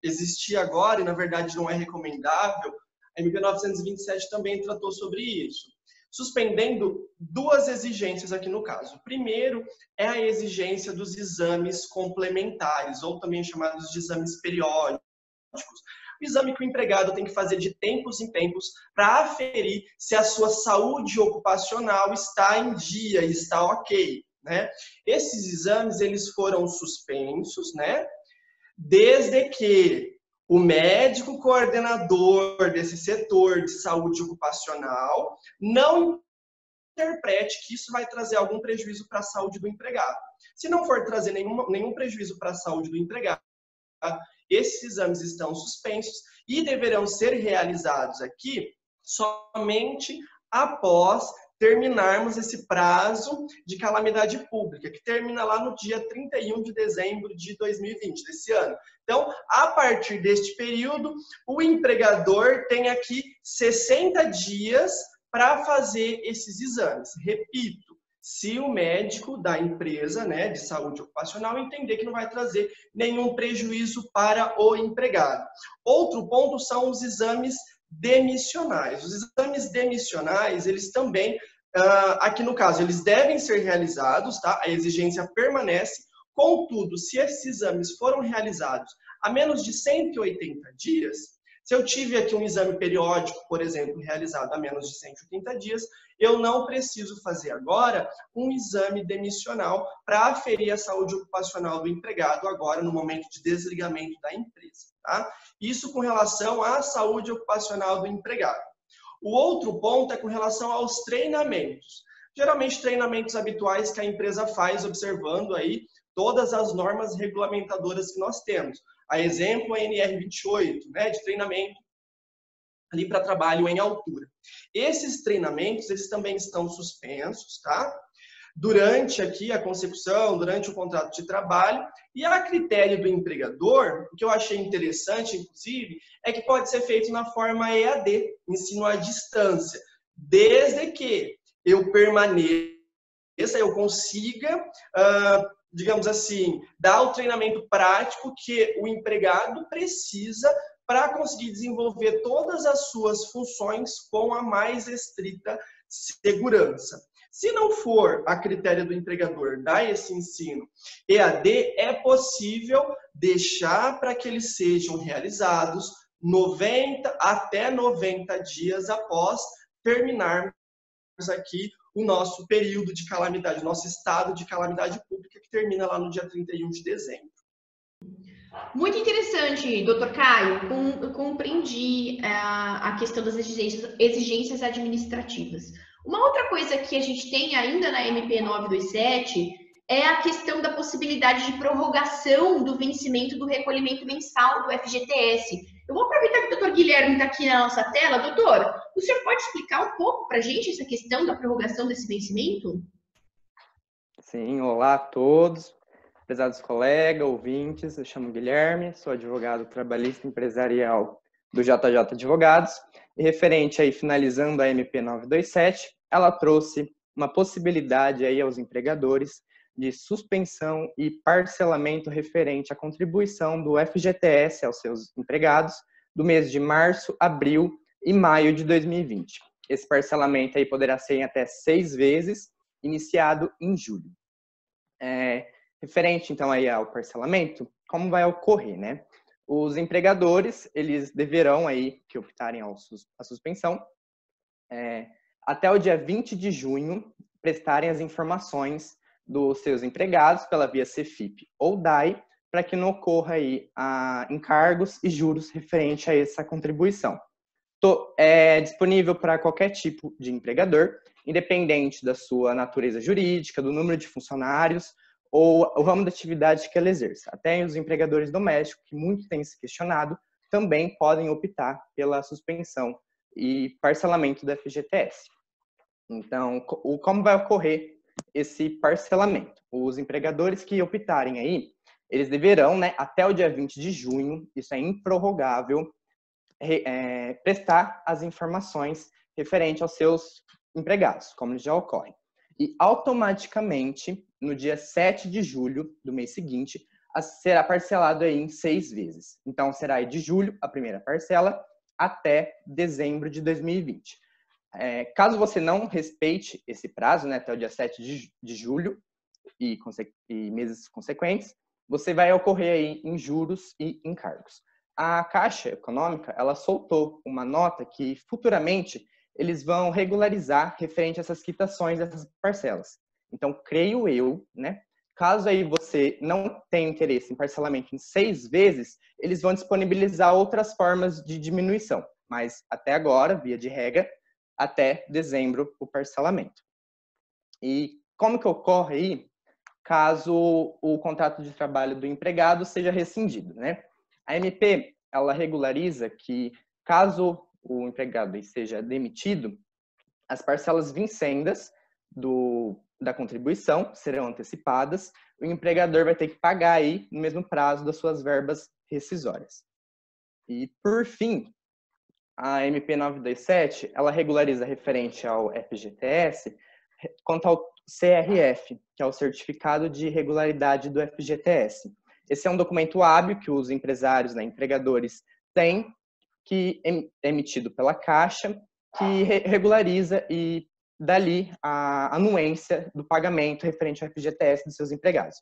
existir agora e, na verdade, não é recomendável, a MP 927 também tratou sobre isso, suspendendo duas exigências aqui no caso. Primeiro é a exigência dos exames complementares, ou também chamados de exames periódicos. O exame que o empregado tem que fazer de tempos em tempos para aferir se a sua saúde ocupacional está em dia e está ok, né? Esses exames, eles foram suspensos, né? Desde que o médico coordenador desse setor de saúde ocupacional não interprete que isso vai trazer algum prejuízo para a saúde do empregado. Se não for trazer nenhum prejuízo para a saúde do empregado, esses exames estão suspensos e deverão ser realizados aqui somente após terminarmos esse prazo de calamidade pública, que termina lá no dia 31 de dezembro de 2020, desse ano. Então, a partir deste período, o empregador tem aqui 60 dias para fazer esses exames. Repito, se o médico da empresa, né, de saúde ocupacional entender que não vai trazer nenhum prejuízo para o empregado. Outro ponto são os exames demissionais. Os exames demissionais, eles também, aqui no caso, eles devem ser realizados, tá? A exigência permanece. Contudo, se esses exames foram realizados a menos de 180 dias, se eu tive aqui um exame periódico, por exemplo, realizado a menos de 180 dias, eu não preciso fazer agora um exame demissional para aferir a saúde ocupacional do empregado agora no momento de desligamento da empresa, tá? Isso com relação à saúde ocupacional do empregado. O outro ponto é com relação aos treinamentos. Geralmente treinamentos habituais que a empresa faz observando aí todas as normas regulamentadoras que nós temos. A exemplo, a NR28, né, de treinamento ali para trabalho em altura. Esses treinamentos, eles também estão suspensos, tá? Durante aqui a consecução, durante o contrato de trabalho, e a critério do empregador, o que eu achei interessante, inclusive, é que pode ser feito na forma EAD, ensino à distância, desde que eu permaneça, eu consiga, digamos assim, dar o treinamento prático que o empregado precisa para conseguir desenvolver todas as suas funções com a mais estrita segurança. Se não for a critério do empregador dar esse ensino EAD, é possível deixar para que eles sejam realizados 90 até 90 dias após terminarmos aqui o nosso período de calamidade, nosso estado de calamidade pública, que termina lá no dia 31 de dezembro. Muito interessante, doutor Caio. Eu compreendi a questão das exigências administrativas. Uma outra coisa que a gente tem ainda na MP 927 é a questão da possibilidade de prorrogação do vencimento do recolhimento mensal do FGTS. Eu vou aproveitar que o doutor Guilherme está aqui na nossa tela. Doutor, o senhor pode explicar um pouco para a gente essa questão da prorrogação desse vencimento? Sim, olá a todos. Prezados colegas, ouvintes, eu chamo Guilherme, sou advogado trabalhista empresarial do JJ Advogados, e referente aí, finalizando a MP 927, ela trouxe uma possibilidade aí aos empregadores de suspensão e parcelamento referente à contribuição do FGTS aos seus empregados do mês de março, abril e maio de 2020. Esse parcelamento aí poderá ser em até 6 vezes, iniciado em julho. Referente, então, aí ao parcelamento, como vai ocorrer, né? Os empregadores, eles deverão aí, que optarem a suspensão, até o dia 20 de junho, prestarem as informações dos seus empregados pela via CFIP ou DAI, para que não ocorra aí encargos e juros referente a essa contribuição. É disponível para qualquer tipo de empregador, independente da sua natureza jurídica, do número de funcionários ou o ramo da atividade que ela exerça. Até os empregadores domésticos, que muito têm se questionado, também podem optar pela suspensão e parcelamento do FGTS. Então, como vai ocorrer esse parcelamento? Os empregadores que optarem aí, eles deverão, né, até o dia 20 de junho, isso é improrrogável, prestar as informações referentes aos seus empregados, como já ocorre. E automaticamente, no dia 7 de julho do mês seguinte, será parcelado aí em 6 vezes. Então, será aí de julho a primeira parcela até dezembro de 2020. Caso você não respeite esse prazo, né, até o dia 7 de julho e meses consequentes, você vai ocorrer aí em juros e encargos. A Caixa Econômica, ela soltou uma nota que futuramente eles vão regularizar referente a essas quitações, essas parcelas. Então, creio eu, né, caso aí você não tenha interesse em parcelamento em 6 vezes, eles vão disponibilizar outras formas de diminuição. Mas até agora, via de regra, até dezembro o parcelamento. E como que ocorre aí caso o contrato de trabalho do empregado seja rescindido, né? A MP, ela regulariza que caso o empregado seja demitido, as parcelas vincendas da contribuição serão antecipadas, o empregador vai ter que pagar aí no mesmo prazo das suas verbas rescisórias. E, por fim, a MP 927, ela regulariza referente ao FGTS quanto ao CRF, que é o Certificado de Regularidade do FGTS. Esse é um documento hábil que os empresários, né, empregadores, têm, que é emitido pela Caixa, que regulariza e dali a anuência do pagamento referente ao FGTS dos seus empregados.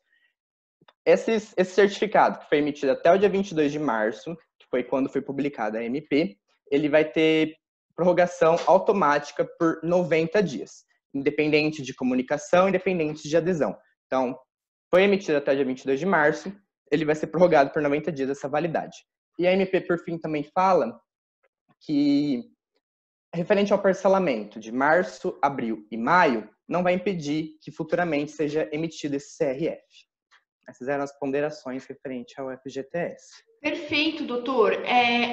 Esse certificado, que foi emitido até o dia 22 de março, que foi quando foi publicada a MP, ele vai ter prorrogação automática por 90 dias, independente de comunicação, independente de adesão. Então, foi emitido até o dia 22 de março, ele vai ser prorrogado por 90 dias essa validade. E a MP, por fim, também fala que, referente ao parcelamento de março, abril e maio, não vai impedir que futuramente seja emitido esse CRF. Essas eram as ponderações referentes ao FGTS. Perfeito, doutor.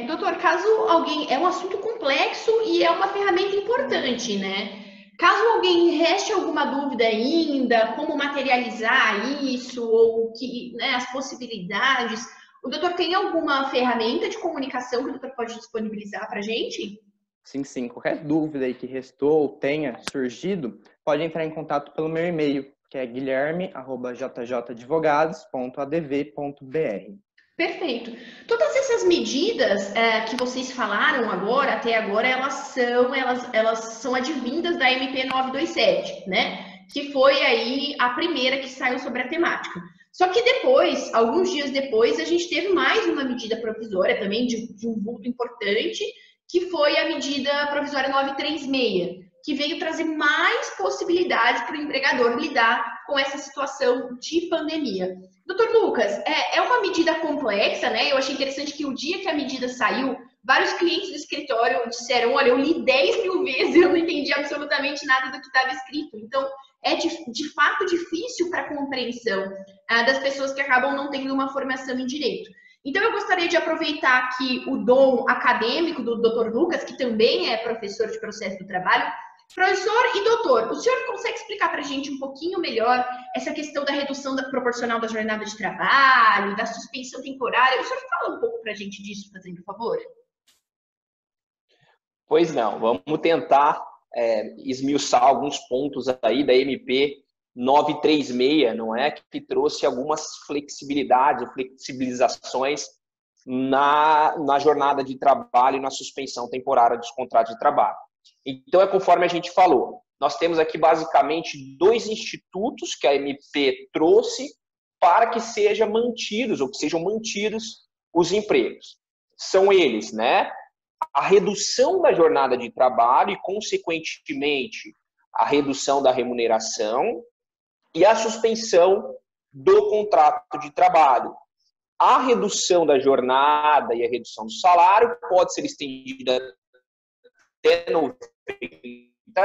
Doutor, caso alguém... É um assunto complexo e é uma ferramenta importante, né? Caso alguém reste alguma dúvida ainda, como materializar isso, ou né, as possibilidades, o doutor tem alguma ferramenta de comunicação que o doutor pode disponibilizar para a gente? Sim. Qualquer dúvida aí que restou ou tenha surgido, pode entrar em contato pelo meu e-mail, que é guilherme@jjadvogados.adv.br. Perfeito. Todas essas medidas que vocês falaram agora, até agora, elas são advindas da MP 927, né? Que foi aí a primeira que saiu sobre a temática. Só que depois, alguns dias depois, a gente teve mais uma medida provisória também de um vulto importante, que foi a medida provisória 936, que veio trazer mais possibilidades para o empregador lidar com essa situação de pandemia. Doutor Lucas, é uma medida complexa, né? Eu achei interessante que o dia que a medida saiu, vários clientes do escritório disseram, olha, eu li 10 mil vezes e eu não entendi absolutamente nada do que estava escrito. Então, é de fato difícil para a compreensão das pessoas que acabam não tendo uma formação em direito. Então, eu gostaria de aproveitar aqui o dom acadêmico do Dr. Lucas, que também é professor de processo do trabalho, Professor e doutor, o senhor consegue explicar para a gente um pouquinho melhor essa questão da redução proporcional da jornada de trabalho, da suspensão temporária? O senhor fala um pouco para a gente disso, fazendo favor? Pois não, vamos tentar esmiuçar alguns pontos aí da MP 936, não é? Que trouxe algumas flexibilidades, flexibilizações na jornada de trabalho e na suspensão temporária dos contratos de trabalho. Então, é conforme a gente falou, nós temos aqui basicamente 2 institutos que a MP trouxe para que sejam mantidos os empregos. São eles, né? A redução da jornada de trabalho e, consequentemente, a redução da remuneração e a suspensão do contrato de trabalho. A redução da jornada e a redução do salário pode ser estendida até 90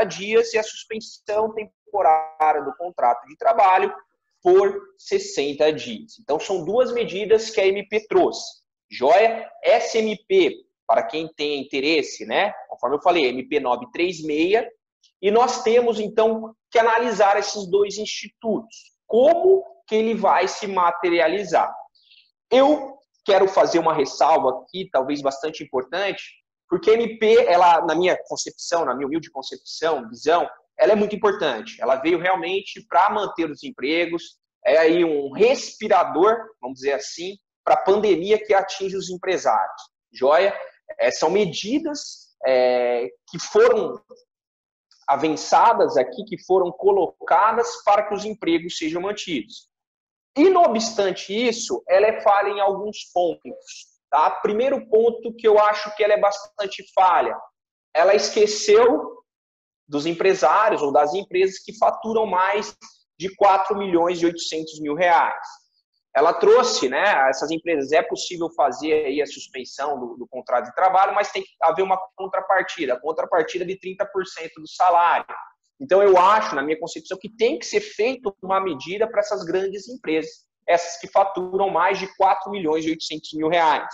dias e a suspensão temporária do contrato de trabalho por 60 dias. Então, são 2 medidas que a MP trouxe. Joia? Essa MP, para quem tem interesse, né? Conforme eu falei, MP 936, e nós temos, então, que analisar esses 2 institutos. Como que ele vai se materializar? Eu quero fazer uma ressalva aqui, talvez bastante importante, porque a MP, ela, na minha concepção, na minha humilde concepção, visão, ela é muito importante. Ela veio realmente para manter os empregos, é aí um respirador, vamos dizer assim, para a pandemia que atinge os empresários. Joia? São medidas que foram avançadas aqui, que foram colocadas para que os empregos sejam mantidos. E, não obstante isso, ela é falha em alguns pontos. Tá? Primeiro ponto que eu acho que ela é bastante falha. Ela esqueceu dos empresários ou das empresas que faturam mais de 4.800.000 reais. Ela trouxe, né, essas empresas, é possível fazer aí a suspensão do contrato de trabalho, mas tem que haver uma contrapartida, de 30% do salário. Então, eu acho, na minha concepção, que tem que ser feita uma medida para essas grandes empresas, essas que faturam mais de 4.800.000 reais.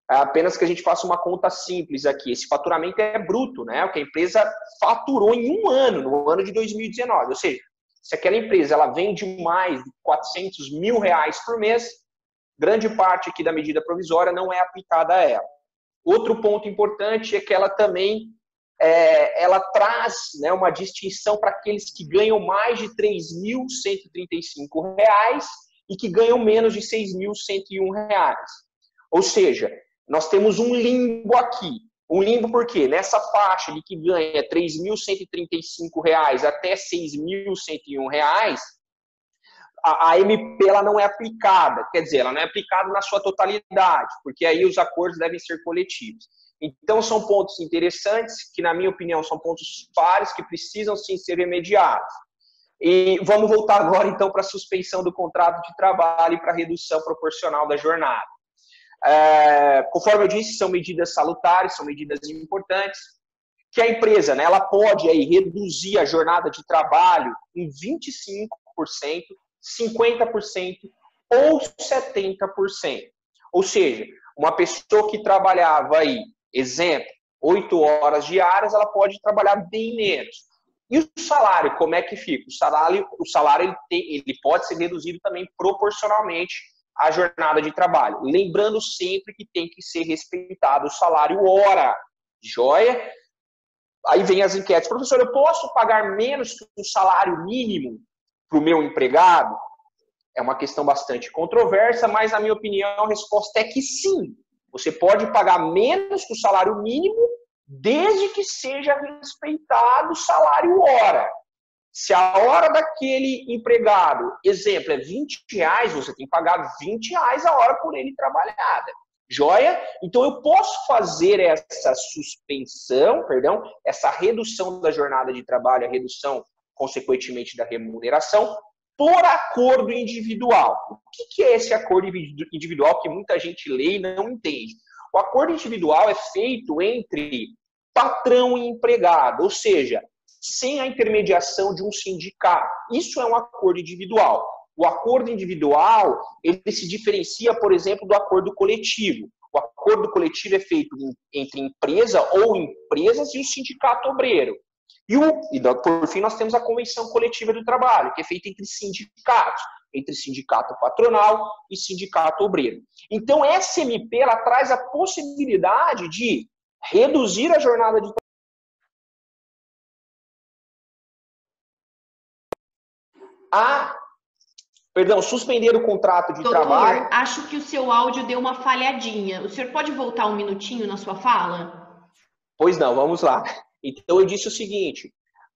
Apenas que a gente faça uma conta simples aqui. Esse faturamento é bruto, né? O que a empresa faturou em um ano, no ano de 2019. Ou seja, se aquela empresa ela vende mais de 400.000 reais por mês, grande parte aqui da medida provisória não é aplicada a ela. Outro ponto importante é que ela também ela traz, né, uma distinção para aqueles que ganham mais de R$ 3.135 e que ganham menos de R$ 6.101. Ou seja, nós temos um limbo aqui. Um limbo por quê? Nessa faixa de que ganha R$ 3.135 até R$ 6.101, a MP ela não é aplicada. Quer dizer, ela não é aplicada na sua totalidade, porque aí os acordos devem ser coletivos. Então, são pontos interessantes, que, na minha opinião, são pontos falhos que precisam, sim, ser remediados. E vamos voltar agora, então, para a suspensão do contrato de trabalho e para a redução proporcional da jornada. Conforme eu disse, são medidas salutares, são medidas importantes, que a empresa, né, ela pode aí reduzir a jornada de trabalho em 25%, 50% ou 70%. Ou seja, uma pessoa que trabalhava aí, exemplo, 8 horas diárias, ela pode trabalhar bem menos. E o salário, como é que fica? O salário ele pode ser reduzido também proporcionalmente à jornada de trabalho. Lembrando sempre que tem que ser respeitado o salário hora. Joia? Aí vem as enquetes. Professor, eu posso pagar menos que o salário mínimo para o meu empregado? É uma questão bastante controversa, mas, na minha opinião, a resposta é que sim. Você pode pagar menos que o salário mínimo, desde que seja respeitado o salário hora. Se a hora daquele empregado, exemplo, é R$20, você tem que pagar R$20 a hora por ele trabalhada. Joia? Então, eu posso fazer essa suspensão, essa redução da jornada de trabalho, a redução, consequentemente, da remuneração, por acordo individual. O que é esse acordo individual que muita gente lê e não entende? O acordo individual é feito entre patrão e empregado, ou seja, sem a intermediação de um sindicato. Isso é um acordo individual. O acordo individual, ele se diferencia, por exemplo, do acordo coletivo. O acordo coletivo é feito entre empresa ou empresas e o sindicato obreiro. Por fim, nós temos a Convenção Coletiva do Trabalho, que é feita entre sindicatos, entre sindicato patronal e sindicato obreiro. Então, essa MP ela traz a possibilidade de reduzir a jornada de suspender o contrato de trabalho. Acho que o seu áudio deu uma falhadinha. O senhor pode voltar um minutinho na sua fala? Pois não, vamos lá. Então, eu disse o seguinte,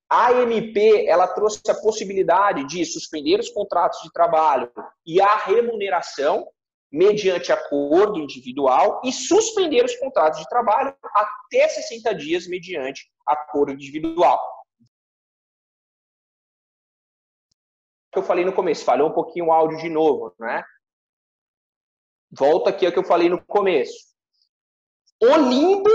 a MP ela trouxe a possibilidade de suspender os contratos de trabalho e a remuneração mediante acordo individual e suspender os contratos de trabalho até 60 dias mediante acordo individual. Que eu falei no começo, falhou um pouquinho o áudio de novo, né? Volta aqui ao que eu falei no começo. O limbo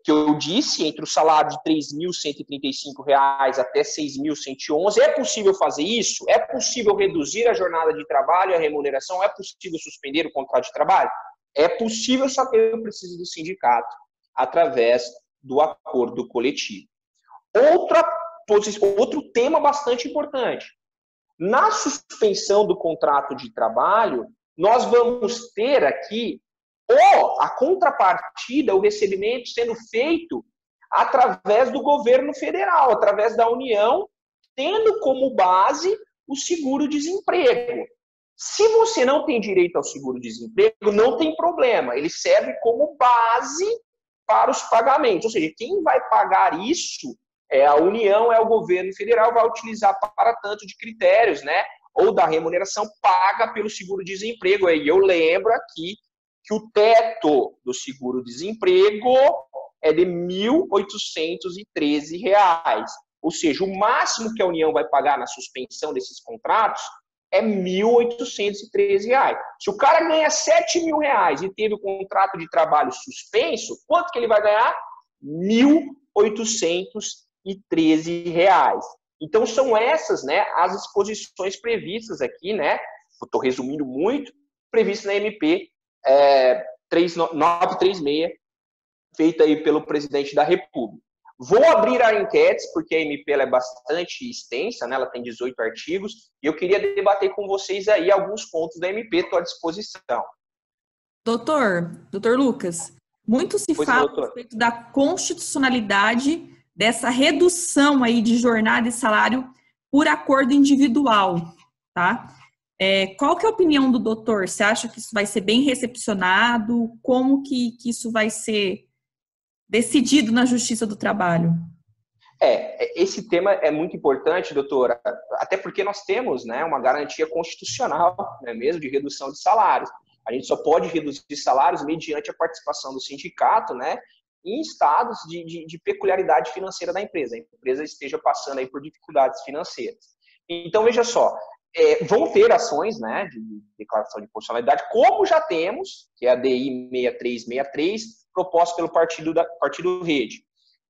que eu disse, entre o salário de R$ 3.135 até R$ 6.111, é possível fazer isso? É possível reduzir a jornada de trabalho e a remuneração? É possível suspender o contrato de trabalho? É possível, só que eu preciso do sindicato através do acordo coletivo. Outro tema bastante importante. Na suspensão do contrato de trabalho, nós vamos ter aqui a contrapartida, o recebimento sendo feito através do governo federal, através da União, tendo como base o seguro-desemprego. Se você não tem direito ao seguro-desemprego, não tem problema, ele serve como base para os pagamentos. Ou seja, quem vai pagar isso é a União, é o governo federal, vai utilizar para tanto de critérios, né? Ou da remuneração paga pelo seguro-desemprego. E eu lembro aqui que o teto do seguro-desemprego é de R$ 1.813. Ou seja, o máximo que a União vai pagar na suspensão desses contratos é R$ 1.813. Se o cara ganha R$ 7.000 e teve o contrato de trabalho suspenso, quanto que ele vai ganhar? R$ 1.813. Então, são essas, né, as disposições previstas aqui, né? Estou resumindo muito, previstas na MP 936, feita aí pelo presidente da República. Vou abrir a enquete, porque a MP ela é bastante extensa, né? Ela tem 18 artigos, e eu queria debater com vocês aí alguns pontos da MP, estou à disposição. Doutor Lucas, muito se fala a respeito da constitucionalidade dessa redução aí de jornada e salário por acordo individual, tá? Qual que é a opinião do doutor? Você acha que isso vai ser bem recepcionado? Como que isso vai ser decidido na Justiça do Trabalho? Esse tema é muito importante, doutora, até porque nós temos, né, uma garantia constitucional, né, mesmo, de redução de salários. A gente só pode reduzir salários mediante a participação do sindicato, né, em estados de peculiaridade financeira da empresa. A empresa esteja passando aí por dificuldades financeiras. Então, veja só, vão ter ações, né, de declaração de constitucionalidade, como já temos, que é a DI 6363, proposta pelo Partido Rede.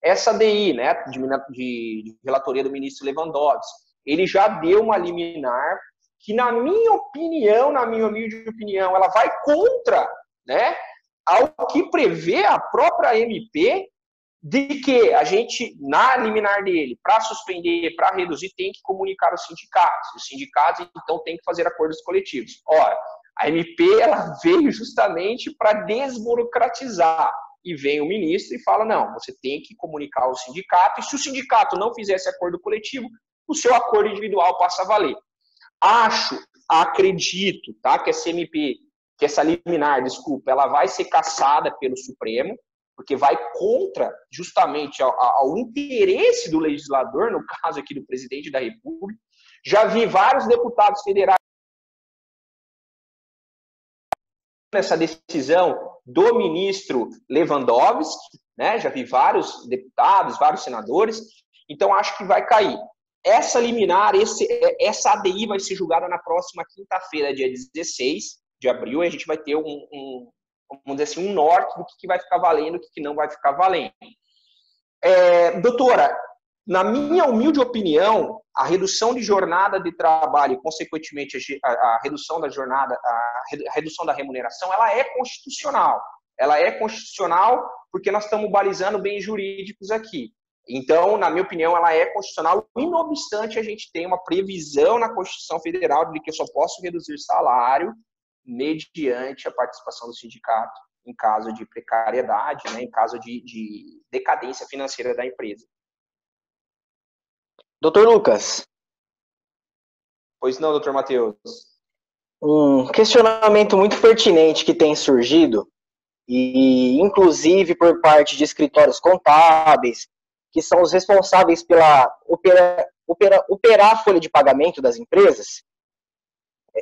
Essa DI, né, de relatoria do ministro Lewandowski, ele já deu uma liminar que, na minha humilde opinião, ela vai contra, né, ao que prevê a própria MP, de que a gente, na liminar dele, para suspender, para reduzir, tem que comunicar aos sindicatos. Os sindicatos, então, têm que fazer acordos coletivos. Ora, a MP ela veio justamente para desburocratizar. E vem o ministro e fala, não, você tem que comunicar ao sindicato, e se o sindicato não fizer esse acordo coletivo, o seu acordo individual passa a valer. Acredito, tá, que essa liminar, ela vai ser cassada pelo Supremo, porque vai contra justamente ao interesse do legislador, no caso aqui do presidente da República. Já vi vários deputados federais nessa decisão do ministro Lewandowski, né? Já vi vários deputados, vários senadores, então acho que vai cair. Essa liminar, essa ADI vai ser julgada na próxima quinta-feira, dia 16 de abril, e a gente vai ter vamos dizer assim, um norte do que vai ficar valendo e o que não vai ficar valendo. Doutora, na minha humilde opinião, a redução de jornada de trabalho e, consequentemente, a redução da jornada, a redução da remuneração, ela é constitucional. Ela é constitucional porque nós estamos balizando bens jurídicos aqui. Então, na minha opinião, ela é constitucional, e não obstante a gente tem uma previsão na Constituição Federal de que eu só posso reduzir salário mediante a participação do sindicato em caso de precariedade, né, em caso de decadência financeira da empresa. Doutor Lucas. Pois não, doutor Matheus. Um questionamento muito pertinente que tem surgido, e inclusive por parte de escritórios contábeis, que são os responsáveis pela operar a folha de pagamento das empresas,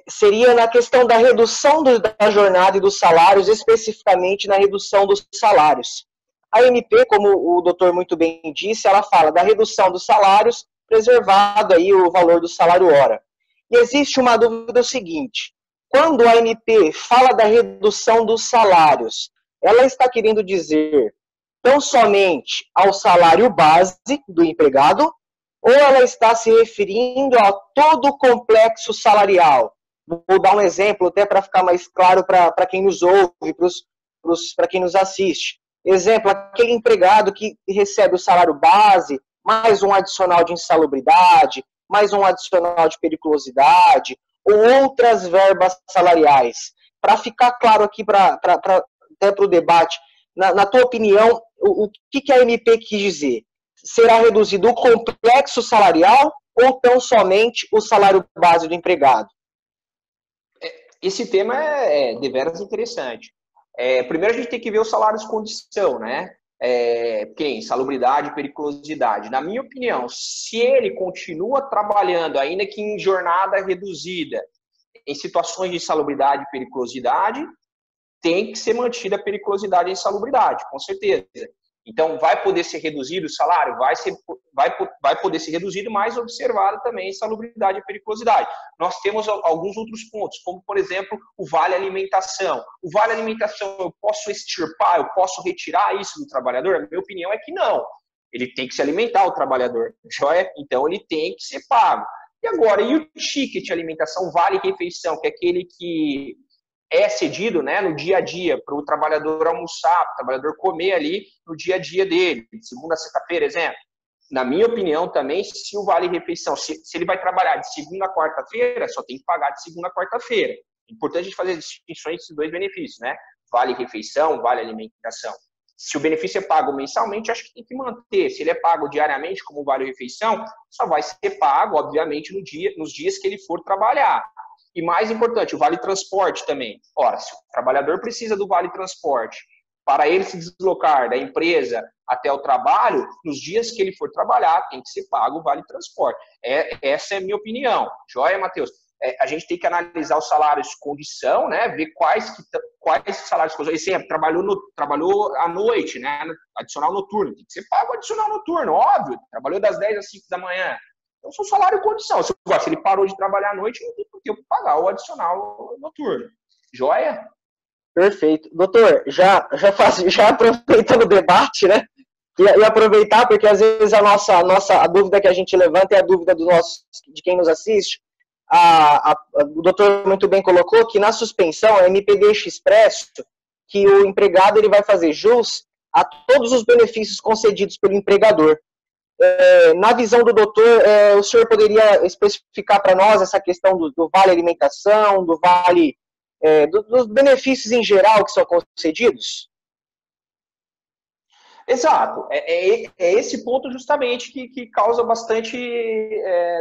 seria na questão da redução da jornada e dos salários, especificamente na redução dos salários. A MP, como o doutor muito bem disse, ela fala da redução dos salários, preservado aí o valor do salário hora. E existe uma dúvida seguinte: quando a MP fala da redução dos salários, ela está querendo dizer tão somente ao salário base do empregado, ou ela está se referindo a todo o complexo salarial? Vou dar um exemplo até para ficar mais claro para quem nos ouve, para quem nos assiste. Exemplo, aquele empregado que recebe o salário base, mais um adicional de insalubridade, mais um adicional de periculosidade, ou outras verbas salariais. Para ficar claro aqui até para o debate, na tua opinião, o que a MP quis dizer? Será reduzido o complexo salarial ou tão somente o salário base do empregado? Esse tema é deveras interessante. Primeiro a gente tem que ver os salários condição, né? Insalubridade e periculosidade. Na minha opinião, se ele continua trabalhando, ainda que em jornada reduzida, em situações de insalubridade e periculosidade, tem que ser mantida a periculosidade e a insalubridade, com certeza. Então, vai poder ser reduzido o salário? Vai poder ser reduzido, mas observado também a insalubridade e a periculosidade. Nós temos alguns outros pontos, como, por exemplo, o vale alimentação. O vale alimentação, eu posso extirpar, eu posso retirar isso do trabalhador? A minha opinião é que não. Ele tem que se alimentar, o trabalhador. Então, ele tem que ser pago. E agora, e o ticket alimentação, vale refeição, que é aquele que é cedido, né, no dia a dia, para o trabalhador almoçar, para o trabalhador comer ali no dia a dia dele, de segunda a sexta-feira, exemplo. Na minha opinião também, se o vale-refeição, se ele vai trabalhar de segunda a quarta-feira, só tem que pagar de segunda a quarta-feira. É importante a gente fazer distinções desses dois benefícios, né? Vale-refeição, vale-alimentação. Se o benefício é pago mensalmente, acho que tem que manter. Se ele é pago diariamente, como vale-refeição, só vai ser pago, obviamente, nos dias que ele for trabalhar. E mais importante, o vale-transporte também. Ora, se o trabalhador precisa do vale-transporte para ele se deslocar da empresa até o trabalho, nos dias que ele for trabalhar, tem que ser pago o vale-transporte. Essa é a minha opinião. Joia, Matheus? A gente tem que analisar os salários de condição, né? Ver quais salários de condição. Exemplo, trabalhou à noite, né? Adicional noturno. Tem que ser pago o adicional noturno, óbvio. Trabalhou das 10 às 5 da manhã. Então, seu salário de condição. Se ele parou de trabalhar à noite, não tem por que pagar o adicional noturno. Joia? Perfeito. Doutor, já aproveitando o debate, né? E aproveitar, porque às vezes a dúvida que a gente levanta é a dúvida de quem nos assiste. O doutor muito bem colocou que na suspensão a MP deixa expresso que o empregado ele vai fazer jus a todos os benefícios concedidos pelo empregador. Na visão do doutor, o senhor poderia especificar para nós essa questão do vale alimentação, do vale, dos benefícios em geral que são concedidos? Exato. É esse ponto justamente que causa bastante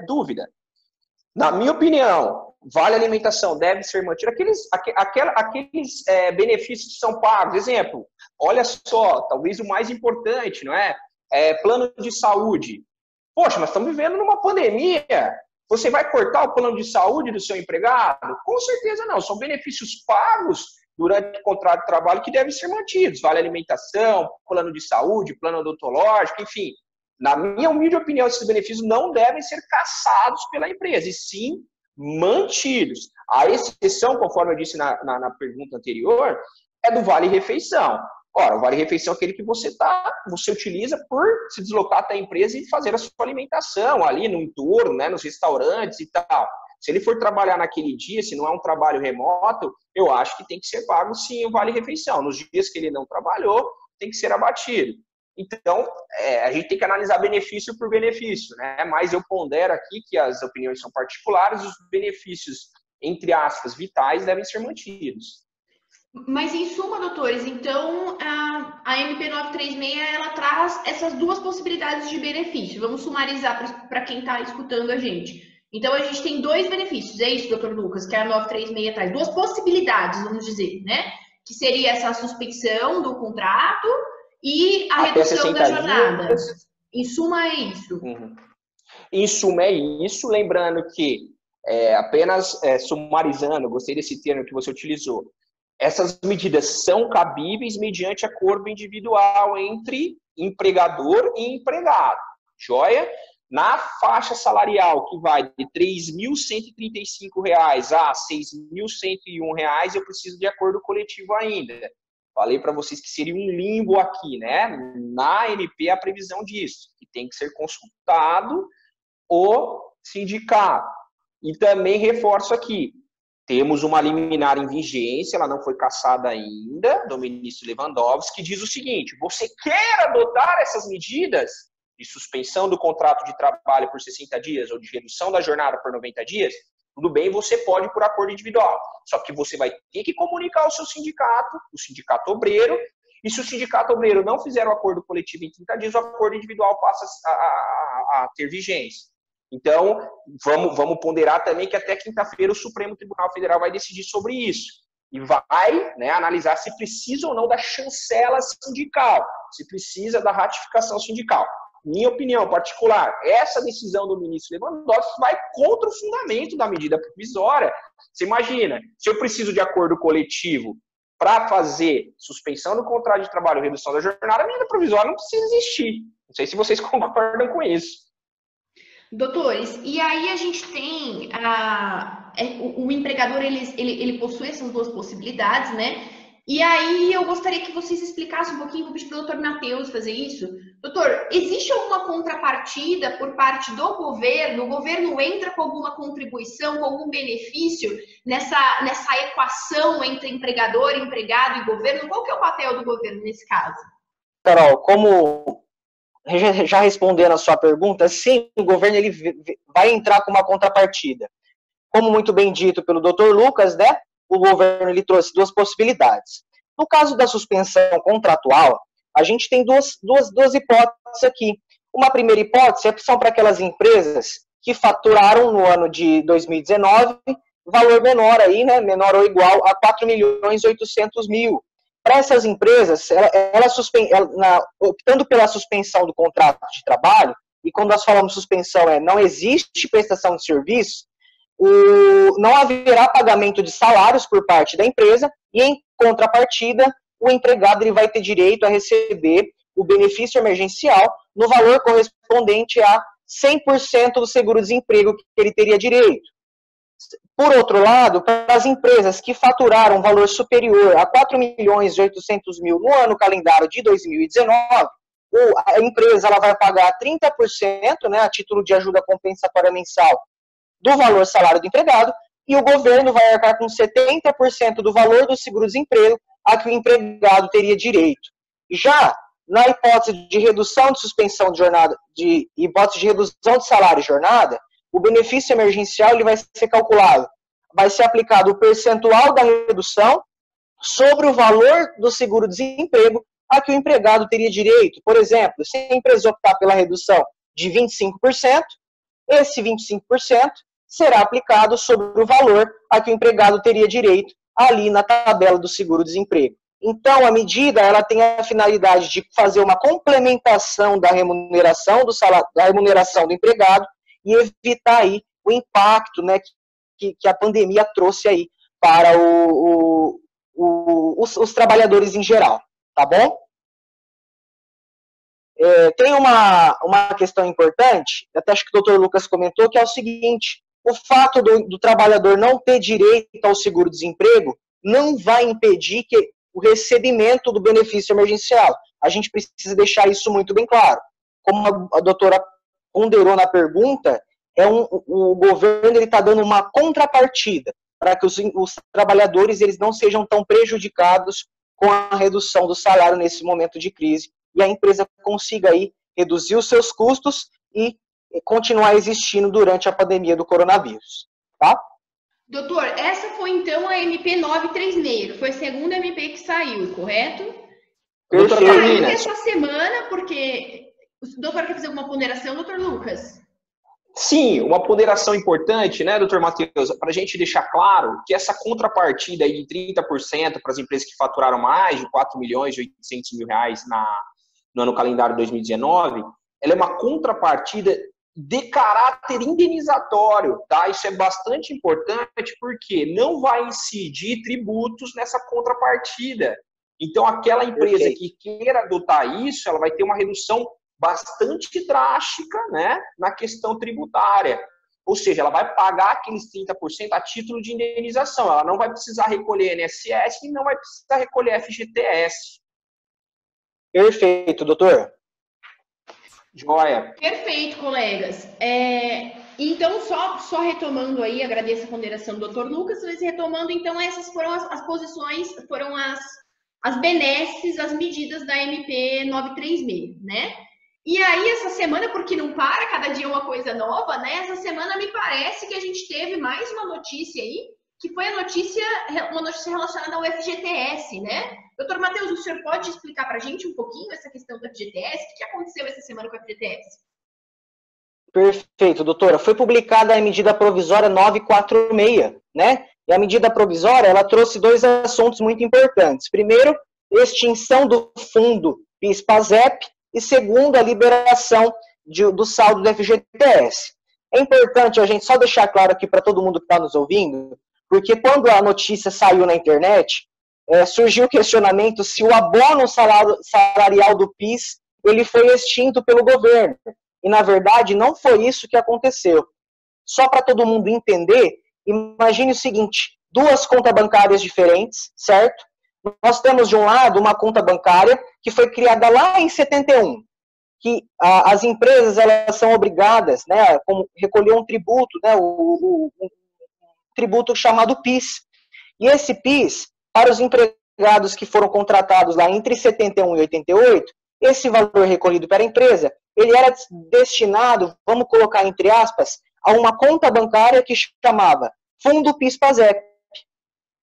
dúvida. Na minha opinião, vale alimentação deve ser mantido. Aqueles benefícios que são pagos. Exemplo, olha só, talvez o mais importante, não é? Plano de saúde. Poxa, mas estamos vivendo numa pandemia. Você vai cortar o plano de saúde do seu empregado? Com certeza não. São benefícios pagos durante o contrato de trabalho que devem ser mantidos. Vale alimentação, plano de saúde, plano odontológico, enfim. Na minha humilde opinião, esses benefícios não devem ser cassados pela empresa, e sim mantidos. A exceção, conforme eu disse na pergunta anterior, é do vale-refeição. Ora, o vale-refeição é aquele que você utiliza por se deslocar até a empresa e fazer a sua alimentação ali no entorno, né, nos restaurantes e tal. Se ele for trabalhar naquele dia, se não é um trabalho remoto, eu acho que tem que ser pago sim o vale-refeição. Nos dias que ele não trabalhou, tem que ser abatido. Então, a gente tem que analisar benefício por benefício, né? Mas eu pondero aqui que as opiniões são particulares, os benefícios, entre aspas, vitais, devem ser mantidos. Mas, em suma, doutores, então, a MP 936, ela traz essas duas possibilidades de benefício. Vamos sumarizar para quem está escutando a gente. Então, a gente tem dois benefícios, é isso, doutor Lucas, que a 936 traz. Duas possibilidades, vamos dizer, né? Que seria essa suspensão do contrato e a redução da jornada. Em suma, é isso. Em suma, é isso. Lembrando que, apenas sumarizando, gostei desse termo que você utilizou, essas medidas são cabíveis mediante acordo individual entre empregador e empregado. Joia? Na faixa salarial, que vai de R$ 3.135 a R$ 6.101, eu preciso de acordo coletivo ainda. Falei para vocês que seria um limbo aqui, né? Na MP, a previsão disso, que tem que ser consultado o sindicato. E também reforço aqui, temos uma liminar em vigência, ela não foi cassada ainda, do ministro Lewandowski, que diz o seguinte: você quer adotar essas medidas de suspensão do contrato de trabalho por 60 dias ou de redução da jornada por 90 dias, tudo bem, você pode por acordo individual. Só que você vai ter que comunicar ao seu sindicato, o sindicato obreiro, e se o sindicato obreiro não fizer o acordo coletivo em 30 dias, o acordo individual passa a ter vigência. Então, vamos ponderar também que até quinta-feira o Supremo Tribunal Federal vai decidir sobre isso. E vai, né, analisar se precisa ou não da chancela sindical, se precisa da ratificação sindical. Minha opinião particular, essa decisão do ministro Lewandowski vai contra o fundamento da medida provisória. Você imagina, se eu preciso de acordo coletivo para fazer suspensão do contrato de trabalho, redução da jornada, a medida provisória não precisa existir. Não sei se vocês concordam com isso. Doutores, e aí a gente tem o empregador, ele possui essas duas possibilidades, né? E aí eu gostaria que vocês explicassem um pouquinho, vou pedir para o doutor Matheus fazer isso. Doutor, existe alguma contrapartida por parte do governo? O governo entra com alguma contribuição, com algum benefício nessa equação entre empregador, empregado e governo? Qual que é o papel do governo nesse caso? Carol, como já respondendo a sua pergunta, sim, o governo ele vai entrar com uma contrapartida. Como muito bem dito pelo Dr. Lucas, né, o governo ele trouxe duas possibilidades. No caso da suspensão contratual, a gente tem duas hipóteses aqui. Uma primeira hipótese são para aquelas empresas que faturaram no ano de 2019 valor menor aí, né, menor ou igual a 4.800.000. Para essas empresas, optando pela suspensão do contrato de trabalho, e quando nós falamos suspensão, não existe prestação de serviço, não haverá pagamento de salários por parte da empresa, e em contrapartida, o empregado ele vai ter direito a receber o benefício emergencial no valor correspondente a 100% do seguro-desemprego que ele teria direito. Por outro lado, para as empresas que faturaram um valor superior a 4.800.000 no ano calendário de 2019, a empresa ela vai pagar 30%, né, a título de ajuda compensatória mensal do valor salário do empregado, e o governo vai arcar com 70% do valor do seguro-desemprego a que o empregado teria direito. Já na hipótese de redução de suspensão de jornada, hipótese de redução de salário e jornada, o benefício emergencial ele vai ser calculado, vai ser aplicado o percentual da redução sobre o valor do seguro-desemprego a que o empregado teria direito. Por exemplo, se a empresa optar pela redução de 25%, esse 25% será aplicado sobre o valor a que o empregado teria direito ali na tabela do seguro-desemprego. Então, a medida ela tem a finalidade de fazer uma complementação da remuneração do salário, da remuneração do empregado, e evitar aí o impacto, né, que a pandemia trouxe aí para os trabalhadores em geral, tá bom? Tem uma questão importante, até acho que o Dr. Lucas comentou, que é o seguinte: o fato do trabalhador não ter direito ao seguro-desemprego não vai impedir que o recebimento do benefício emergencial. A gente precisa deixar isso muito bem claro. Como a doutora ponderou na pergunta, o governo está dando uma contrapartida para que os trabalhadores eles não sejam tão prejudicados com a redução do salário nesse momento de crise e a empresa consiga aí reduzir os seus custos e continuar existindo durante a pandemia do coronavírus, tá? Doutor, essa foi então a MP 936, que foi a segunda MP que saiu, correto? Doutora Saiu Carolina, essa semana, porque o doutor quer fazer alguma ponderação, doutor Lucas? sim, uma ponderação importante, né, doutor Matheus, para a gente deixar claro que essa contrapartida aí de 30% para as empresas que faturaram mais de 4 milhões e 800 mil reais no ano calendário 2019, ela é uma contrapartida de caráter indenizatório, tá? Isso é bastante importante porque não vai incidir tributos nessa contrapartida. Então, aquela empresa que queira adotar isso, ela vai ter uma redução bastante drástica, né, na questão tributária. Ou seja, ela vai pagar aqueles 30% a título de indenização. Ela não vai precisar recolher INSS e não vai precisar recolher FGTS. Perfeito, doutor. Joia. Perfeito, colegas. Então, só retomando aí, agradeço a ponderação do Dr. Lucas, mas retomando, então, essas foram as posições, foram as benesses, as medidas da MP 936, né? E aí, essa semana, porque não para, cada dia uma coisa nova, né? Essa semana me parece que a gente teve mais uma notícia aí, que foi uma notícia relacionada ao FGTS, né? Doutor Matheus, o senhor pode explicar para a gente um pouquinho essa questão do FGTS? O que aconteceu essa semana com o FGTS? Perfeito, doutora. Foi publicada a medida provisória 946, né? E a medida provisória, ela trouxe dois assuntos muito importantes. Primeiro, extinção do fundo PIS/PASEP e segundo, a liberação do saldo do FGTS. É importante a gente só deixar claro aqui para todo mundo que está nos ouvindo, porque quando a notícia saiu na internet, surgiu o questionamento se o abono salarial do PIS ele foi extinto pelo governo. E, na verdade, não foi isso que aconteceu. Só para todo mundo entender, imagine o seguinte, duas contas bancárias diferentes, certo? Nós temos, de um lado, uma conta bancária que foi criada lá em 71, que as empresas elas são obrigadas, né, como recolher um tributo, né, um tributo chamado PIS. E esse PIS, para os empregados que foram contratados lá entre 71 e 88, esse valor recolhido pela empresa, ele era destinado, vamos colocar entre aspas, a uma conta bancária que chamava Fundo PIS/PASEP.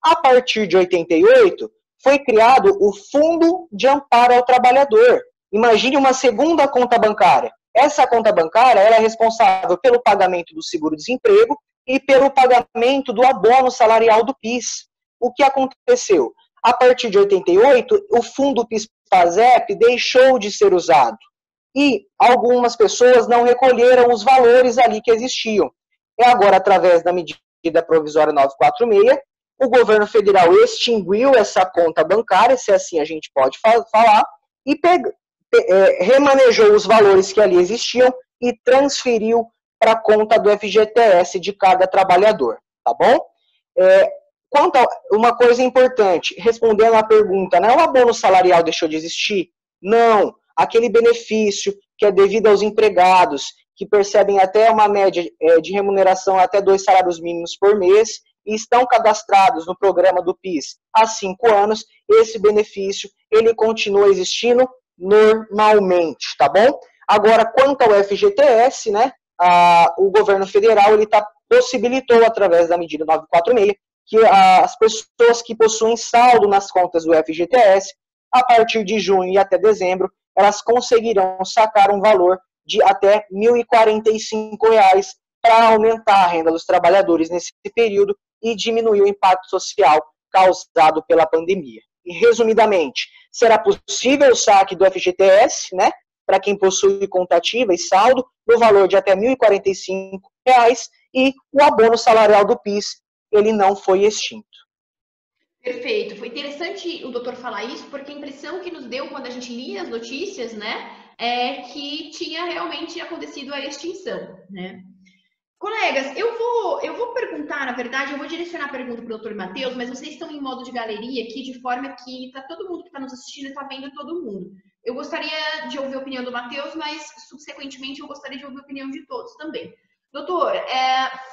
A partir de 88, foi criado o Fundo de Amparo ao Trabalhador. Imagine uma segunda conta bancária. Essa conta bancária era responsável pelo pagamento do seguro-desemprego e pelo pagamento do abono salarial do PIS. O que aconteceu? A partir de 88, o Fundo PIS/PASEP deixou de ser usado. E algumas pessoas não recolheram os valores ali que existiam. E agora, através da medida provisória 946, o governo federal extinguiu essa conta bancária, se assim a gente pode falar, e remanejou os valores que ali existiam e transferiu para a conta do FGTS de cada trabalhador, tá bom? Quanto a uma coisa importante, respondendo à pergunta, né, o abono salarial deixou de existir? Não, aquele benefício que é devido aos empregados, que percebem até uma média de remuneração até 2 salários mínimos por mês, e estão cadastrados no programa do PIS há 5 anos, esse benefício, ele continua existindo normalmente, tá bom? Agora, quanto ao FGTS, né, o governo federal, ele possibilitou, através da medida 946, que as pessoas que possuem saldo nas contas do FGTS, a partir de junho e até dezembro, elas conseguirão sacar um valor de até R$ 1.045 para aumentar a renda dos trabalhadores nesse período e diminuir o impacto social causado pela pandemia. E, resumidamente, será possível o saque do FGTS, né, para quem possui conta ativa e saldo, no valor de até R$ 1.045, e o abono salarial do PIS, ele não foi extinto. Perfeito. Foi interessante o doutor falar isso, porque a impressão que nos deu quando a gente lia as notícias, né, é que tinha realmente acontecido a extinção, né? Colegas, eu vou perguntar, na verdade, eu vou direcionar a pergunta para o doutor Matheus, mas vocês estão em modo de galeria aqui, de forma que tá todo mundo que está nos assistindo está vendo todo mundo. Eu gostaria de ouvir a opinião do Matheus, mas, subsequentemente, eu gostaria de ouvir a opinião de todos também. Doutor,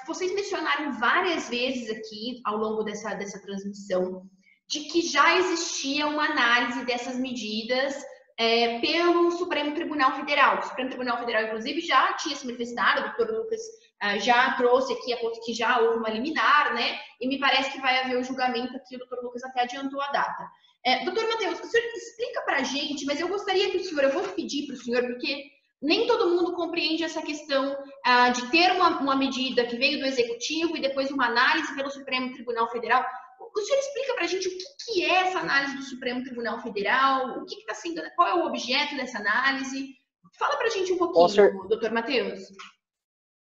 vocês mencionaram várias vezes aqui, ao longo dessa transmissão, de que já existia uma análise dessas medidas pelo Supremo Tribunal Federal. O Supremo Tribunal Federal, inclusive, já tinha se manifestado, o doutor Lucas já trouxe aqui a ponto que já houve uma liminar, né? E me parece que vai haver o julgamento aqui, o doutor Lucas até adiantou a data. Doutor Matheus, o senhor explica para a gente, mas eu gostaria que o senhor, eu vou pedir para o senhor, porque nem todo mundo compreende essa questão de ter uma medida que veio do Executivo e depois uma análise pelo Supremo Tribunal Federal. O senhor explica para a gente o que é essa análise do Supremo Tribunal Federal, o que está sendo, qual é o objeto dessa análise? Fala para a gente um pouquinho, doutor Matheus.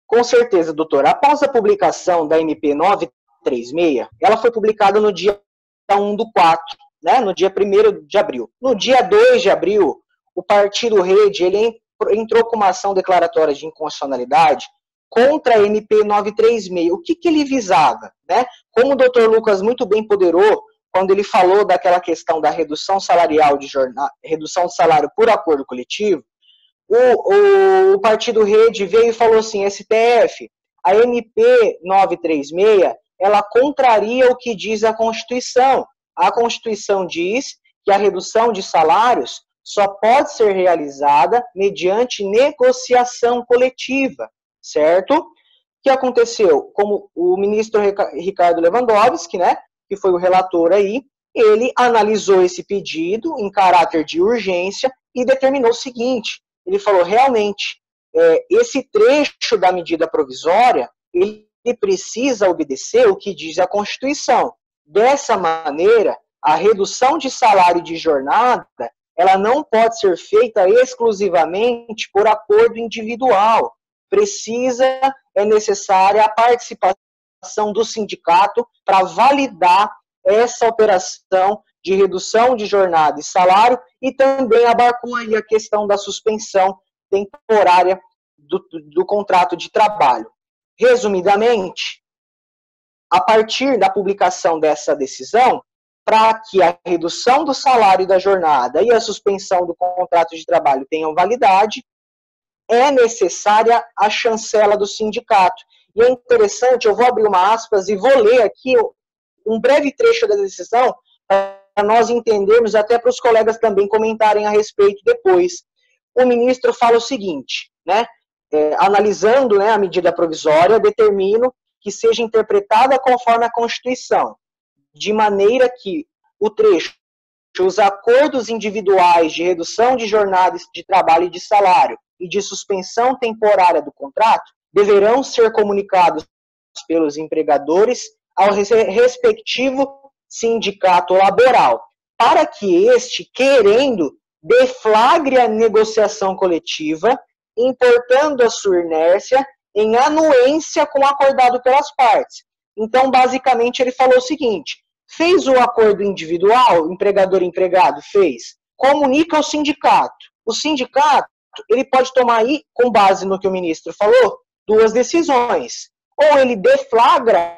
Com certeza, doutor. Após a publicação da MP 936, ela foi publicada no dia 1/4, né, no dia 1º de abril. No dia 2 de abril, o Partido Rede ele entrou com uma ação declaratória de inconstitucionalidade contra a MP 936. O que ele visava? Né? Como o doutor Lucas muito bem ponderou, quando ele falou daquela questão da redução salarial de jornada, redução de salário por acordo coletivo, o Partido Rede veio e falou assim, STF, a MP 936, ela contraria o que diz a Constituição. A Constituição diz que a redução de salários só pode ser realizada mediante negociação coletiva, certo? O que aconteceu? Como o ministro Ricardo Lewandowski, né, que foi o relator aí, ele analisou esse pedido em caráter de urgência e determinou o seguinte, ele falou, realmente, esse trecho da medida provisória, ele precisa obedecer o que diz a Constituição. Dessa maneira, a redução de salário e de jornada, ela não pode ser feita exclusivamente por acordo individual. É necessária a participação do sindicato para validar essa operação de redução de jornada e salário e também abarcou aí a questão da suspensão temporária do contrato de trabalho. Resumidamente, a partir da publicação dessa decisão, para que a redução do salário e da jornada e a suspensão do contrato de trabalho tenham validade, é necessária a chancela do sindicato. E é interessante, eu vou abrir uma aspas e vou ler aqui um breve trecho da decisão para nós entendermos, até para os colegas também comentarem a respeito depois. O ministro fala o seguinte, né, analisando, né, a medida provisória, determino que seja interpretada conforme a Constituição, de maneira que o trecho, os acordos individuais de redução de jornada de trabalho e de salário e de suspensão temporária do contrato deverão ser comunicados pelos empregadores ao respectivo sindicato laboral, para que este, querendo, deflagre a negociação coletiva, importando a sua inércia em anuência com o acordado pelas partes. Então, basicamente, ele falou o seguinte, fez o acordo individual, empregador e empregado, fez, comunica ao sindicato. O sindicato, ele pode tomar aí, com base no que o ministro falou, duas decisões. Ou ele deflagra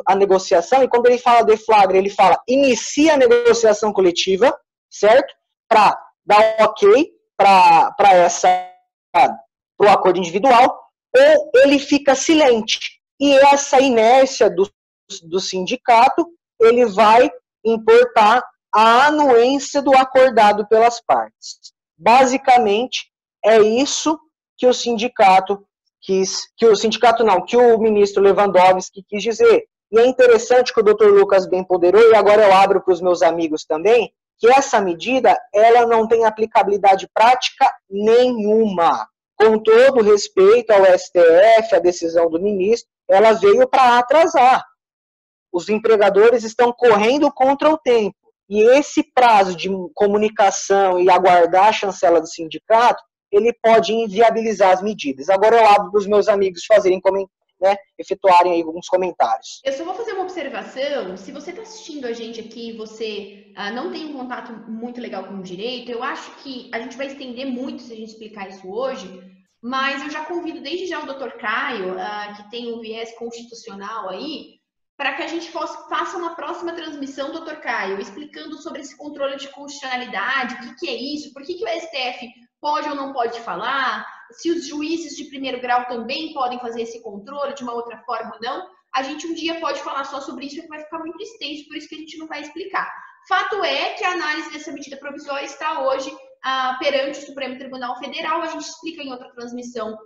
a negociação, e quando ele fala deflagra, ele fala inicia a negociação coletiva, certo? Para dar ok para o acordo individual, ou ele fica silente. E essa inércia do sindicato, ele vai importar a anuência do acordado pelas partes. Basicamente, é isso que o sindicato que o ministro Lewandowski quis dizer. E é interessante que o doutor Lucas bem ponderou, e agora eu abro para os meus amigos também, que essa medida, ela não tem aplicabilidade prática nenhuma. Com todo respeito ao STF, a decisão do ministro, ela veio para atrasar. Os empregadores estão correndo contra o tempo. E esse prazo de comunicação e aguardar a chancela do sindicato, ele pode inviabilizar as medidas. Agora eu abro para os meus amigos fazerem, né, efetuarem aí alguns comentários. Eu só vou fazer uma observação. Se você está assistindo a gente aqui e você não tem um contato muito legal com o direito, eu acho que a gente vai estender muito se a gente explicar isso hoje, mas eu já convido desde já o doutor Caio, que tem um viés constitucional aí, para que a gente faça uma próxima transmissão, doutor Caio, explicando sobre esse controle de constitucionalidade, o que é isso, por que o STF pode ou não pode falar, se os juízes de primeiro grau também podem fazer esse controle de uma outra forma ou não. A gente um dia pode falar só sobre isso, que vai ficar muito extenso, por isso que a gente não vai explicar. Fato é que a análise dessa medida provisória está hoje perante o Supremo Tribunal Federal. A gente explica em outra transmissão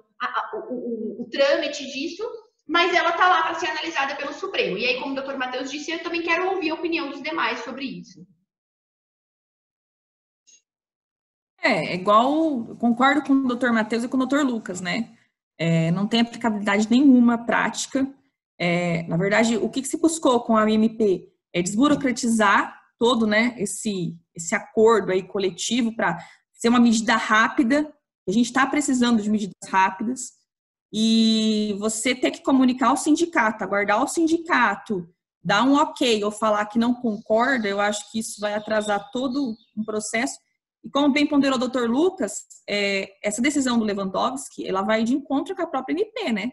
o trâmite disso, mas ela está lá para ser analisada pelo Supremo. E aí, como o doutor Matheus disse, eu também quero ouvir a opinião dos demais sobre isso. Igual, concordo com o doutor Matheus e com o doutor Lucas, né? Não tem aplicabilidade nenhuma prática. Na verdade, o que se buscou com a MP é desburocratizar todo, né, esse acordo aí coletivo para ser uma medida rápida. A gente está precisando de medidas rápidas e você ter que comunicar ao sindicato, aguardar o sindicato, dar um ok ou falar que não concorda, eu acho que isso vai atrasar todo um processo. E como bem ponderou o doutor Lucas, essa decisão do Lewandowski, ela vai de encontro com a própria MP, né?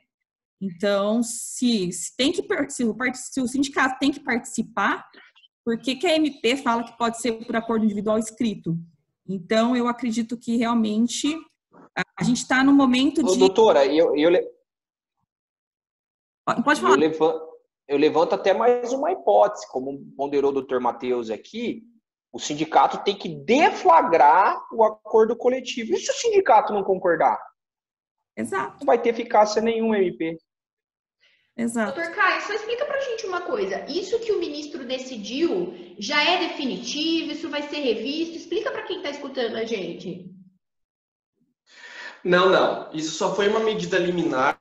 Então, se o sindicato tem que participar, por que a MP fala que pode ser por acordo individual escrito? Então, eu acredito que realmente a gente está no momento de... Doutora, Pode falar. Eu levanto até mais uma hipótese, como ponderou o doutor Matheus aqui, o sindicato tem que deflagrar o acordo coletivo. E se o sindicato não concordar? Exato. Não vai ter eficácia nenhuma, MP. Exato. Doutor Caio, só explica pra gente uma coisa. Isso que o ministro decidiu já é definitivo? Isso vai ser revisto? Explica para quem está escutando a gente. Não. Isso só foi uma medida liminar,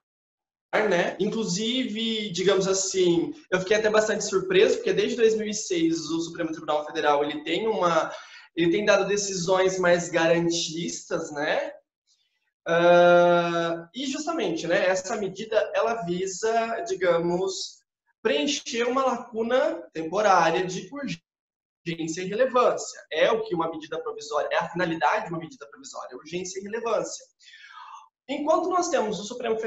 né? Inclusive, digamos assim, eu fiquei até bastante surpreso, porque desde 2006 o Supremo Tribunal Federal ele tem dado decisões mais garantistas, né? E justamente, né, essa medida ela visa, digamos, preencher uma lacuna temporária de urgência e relevância. É o que uma medida provisória, é a finalidade de uma medida provisória, urgência e relevância. Enquanto nós temos o Supremo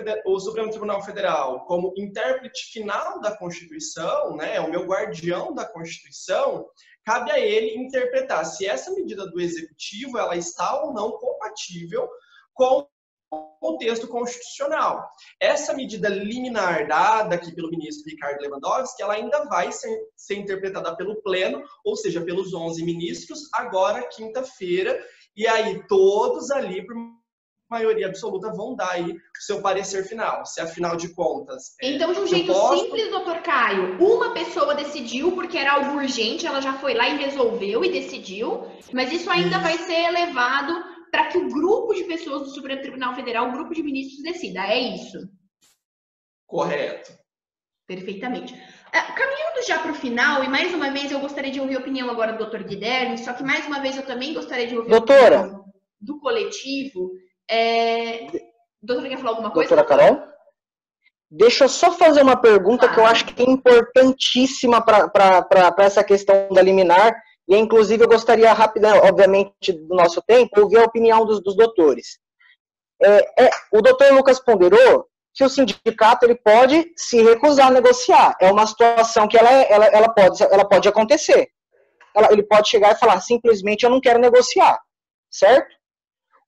Tribunal Federal como intérprete final da Constituição, né, o meu guardião da Constituição, cabe a ele interpretar se essa medida do Executivo ela está ou não compatível com o texto constitucional. Essa medida liminar dada aqui pelo ministro Ricardo Lewandowski, ela ainda vai ser interpretada pelo Pleno, ou seja, pelos 11 ministros, agora quinta-feira, e aí todos ali, por maioria absoluta, vão dar aí o seu parecer final, se afinal de contas... Então, de um jeito simples, doutor Caio, uma pessoa decidiu porque era algo urgente, ela já foi lá e resolveu e decidiu, mas isso ainda vai ser levado para que o grupo de pessoas do Supremo Tribunal Federal, o grupo de ministros, decida. É isso? Correto. Perfeitamente. Caminhando já para o final, e mais uma vez eu gostaria de ouvir a opinião agora do doutor Guilherme, só que mais uma vez eu também gostaria de ouvir a opinião do coletivo. Doutora, quer falar alguma coisa? Doutora Carol? Deixa eu só fazer uma pergunta que eu acho que é importantíssima para essa questão da liminar, e inclusive eu gostaria rapidamente, obviamente, do nosso tempo, ouvir a opinião dos doutores. O doutor Lucas ponderou que o sindicato ele pode se recusar a negociar. É uma situação que ela pode acontecer. Ele pode chegar e falar, simplesmente, eu não quero negociar, certo?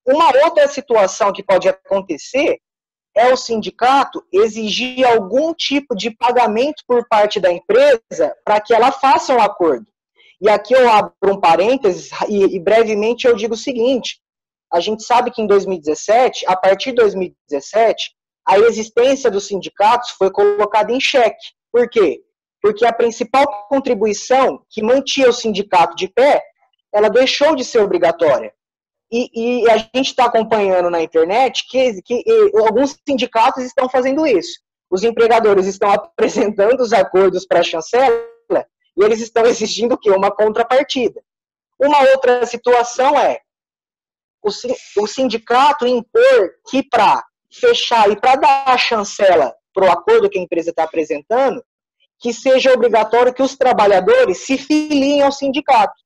Uma outra situação que pode acontecer é o sindicato exigir algum tipo de pagamento por parte da empresa para que ela faça um acordo. E aqui eu abro um parênteses e brevemente eu digo o seguinte, a gente sabe que em 2017, a partir de 2017, a existência dos sindicatos foi colocada em xeque. Por quê? Porque a principal contribuição que mantinha o sindicato de pé, ela deixou de ser obrigatória. E a gente está acompanhando na internet que alguns sindicatos estão fazendo isso. Os empregadores estão apresentando os acordos para a chancela e eles estão exigindo o quê? Uma contrapartida. Uma outra situação é o sindicato impor que para fechar e para dar a chancela para o acordo que a empresa está apresentando, que seja obrigatório que os trabalhadores se filiem ao sindicato.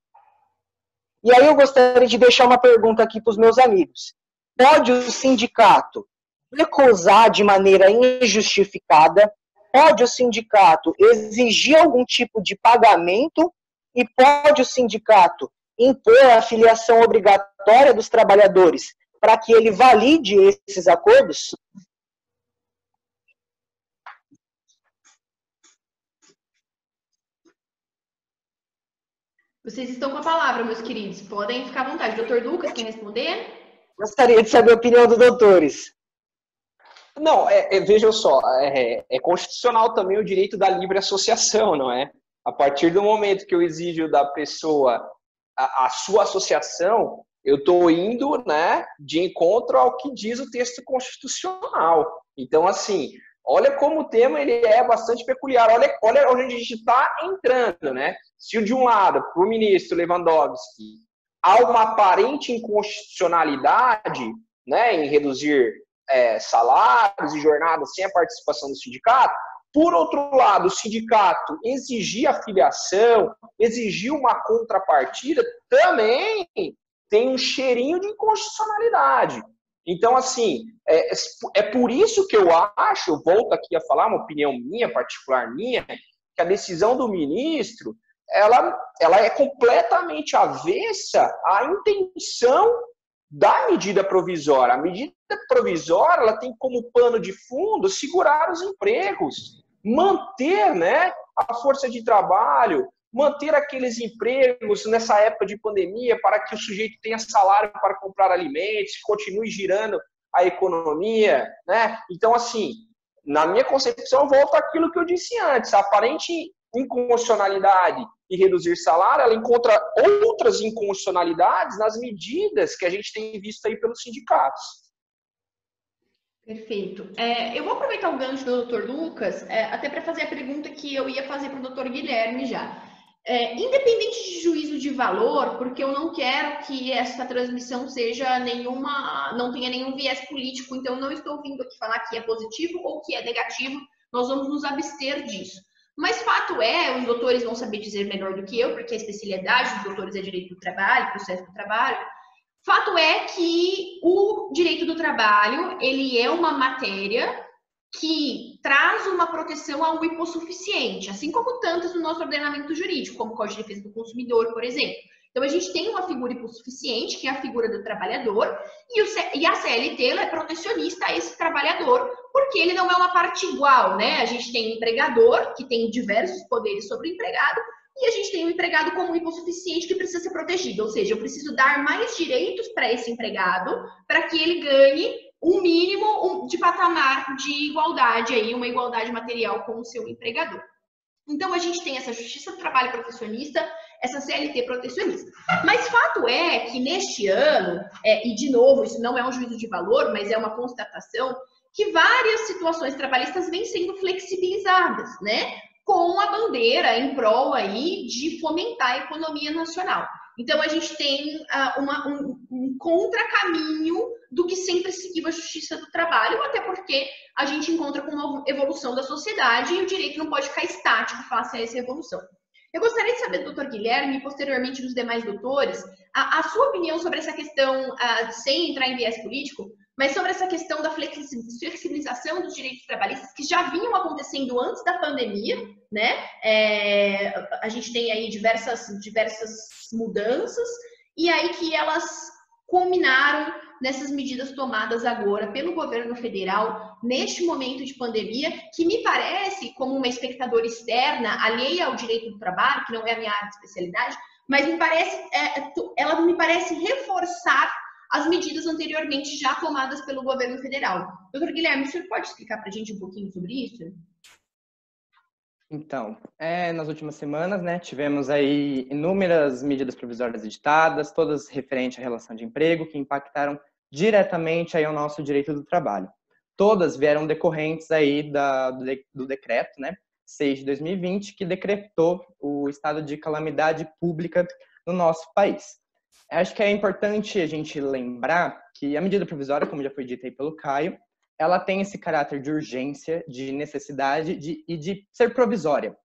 E aí eu gostaria de deixar uma pergunta aqui para os meus amigos. Pode o sindicato recusar de maneira injustificada? Pode o sindicato exigir algum tipo de pagamento? E pode o sindicato impor a filiação obrigatória dos trabalhadores para que ele valide esses acordos? Vocês estão com a palavra, meus queridos. Podem ficar à vontade. Doutor Lucas, quer responder? Gostaria de saber a opinião dos doutores. Não, vejam só, é constitucional também o direito da livre associação, não é? A partir do momento que eu exijo da pessoa a sua associação, eu estou indo, né, de encontro ao que diz o texto constitucional. Então, assim, olha como o tema ele é bastante peculiar. Olha onde a gente está entrando, né? Se de um lado, para o ministro Lewandowski, há uma aparente inconstitucionalidade, né, em reduzir salários e jornadas sem a participação do sindicato, por outro lado, o sindicato exigir a filiação, exigir uma contrapartida, também tem um cheirinho de inconstitucionalidade. Então, assim, é por isso que eu acho, eu volto aqui a falar, uma opinião minha, particular minha, que a decisão do ministro, ela é completamente avessa à intenção da medida provisória. A medida provisória ela tem como pano de fundo segurar os empregos, manter, né, a força de trabalho, manter aqueles empregos nessa época de pandemia para que o sujeito tenha salário para comprar alimentos, continue girando a economia, né? Então, assim, na minha concepção, volta àquilo que eu disse antes, a aparente inconstitucionalidade e reduzir salário, ela encontra outras inconstitucionalidades nas medidas que a gente tem visto aí pelos sindicatos. Perfeito. Eu vou aproveitar o gancho do Dr. Lucas, até para fazer a pergunta que eu ia fazer para o Dr. Guilherme já. Independente de juízo de valor, porque eu não quero que essa transmissão não tenha nenhum viés político, então não estou vindo aqui falar que é positivo ou que é negativo, nós vamos nos abster disso. Mas fato os doutores vão saber dizer melhor do que eu, porque a especialidade dos doutores é direito do trabalho, processo do trabalho. Fato é que o direito do trabalho, ele é uma matéria que traz uma proteção ao hipossuficiente, assim como tantas no nosso ordenamento jurídico, como o Código de Defesa do Consumidor, por exemplo. Então, a gente tem uma figura hipossuficiente, que é a figura do trabalhador, e a CLT ela é protecionista a esse trabalhador, porque ele não é uma parte igual, né? A gente tem o empregador, que tem diversos poderes sobre o empregado, e a gente tem o empregado como hipossuficiente que precisa ser protegido, ou seja, eu preciso dar mais direitos para esse empregado para que ele ganhe um mínimo de patamar de igualdade, aí, uma igualdade material com o seu empregador. Então, a gente tem essa justiça do trabalho protecionista, essa CLT protecionista. Mas fato é que neste ano, e de novo, isso não é um juízo de valor, mas é uma constatação, que várias situações trabalhistas vêm sendo flexibilizadas, né? Com a bandeira em prol aí de fomentar a economia nacional. Então, a gente tem um contracaminho do que sempre seguiu a justiça do trabalho, até porque a gente encontra com uma evolução da sociedade e o direito não pode ficar estático face a essa evolução. Eu gostaria de saber do Dr. Guilherme e posteriormente dos demais doutores a sua opinião sobre essa questão, sem entrar em viés político, mas sobre essa questão da flexibilização dos direitos trabalhistas que já vinham acontecendo antes da pandemia, né? A gente tem aí diversas mudanças e aí que elas culminaram nessas medidas tomadas agora pelo governo federal neste momento de pandemia, que me parece, como uma espectadora externa, alheia ao direito do trabalho, que não é a minha área de especialidade, mas ela me parece reforçar as medidas anteriormente já tomadas pelo governo federal. Doutor Guilherme, o senhor pode explicar para a gente um pouquinho sobre isso? Então, nas últimas semanas, né, tivemos aí inúmeras medidas provisórias editadas, todas referentes à relação de emprego, que impactaram diretamente aí ao nosso direito do trabalho. Todas vieram decorrentes aí do decreto, né, 6 de 2020, que decretou o estado de calamidade pública no nosso país. Acho que é importante a gente lembrar que a medida provisória, como já foi dito aí pelo Caio, ela tem esse caráter de urgência, de necessidade e de ser provisória.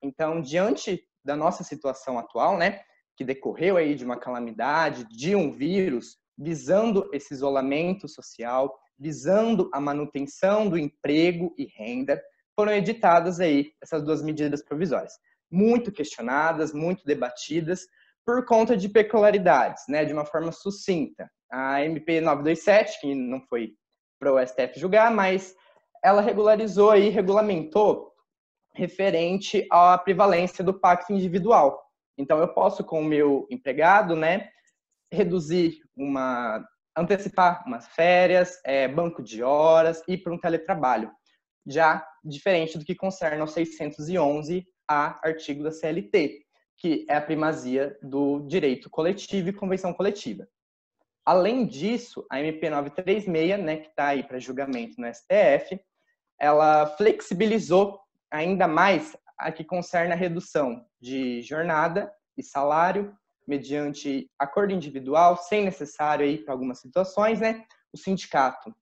Então, diante da nossa situação atual, né, que decorreu aí de uma calamidade, de um vírus, visando esse isolamento social, visando a manutenção do emprego e renda, foram editadas aí essas duas medidas provisórias. Muito questionadas, muito debatidas, por conta de peculiaridades, né, de uma forma sucinta. A MP 927, que não foi para o STF julgar, mas ela regularizou e regulamentou referente à prevalência do pacto individual. Então, eu posso, com o meu empregado, né, antecipar umas férias, banco de horas, ir para um teletrabalho. Já diferente do que concerne ao 611A, artigo da CLT, que é a primazia do direito coletivo e convenção coletiva. Além disso, a MP 936, né, que está aí para julgamento no STF, ela flexibilizou ainda mais a que concerne a redução de jornada e salário mediante acordo individual, sem necessário aí para algumas situações, né, o sindicato,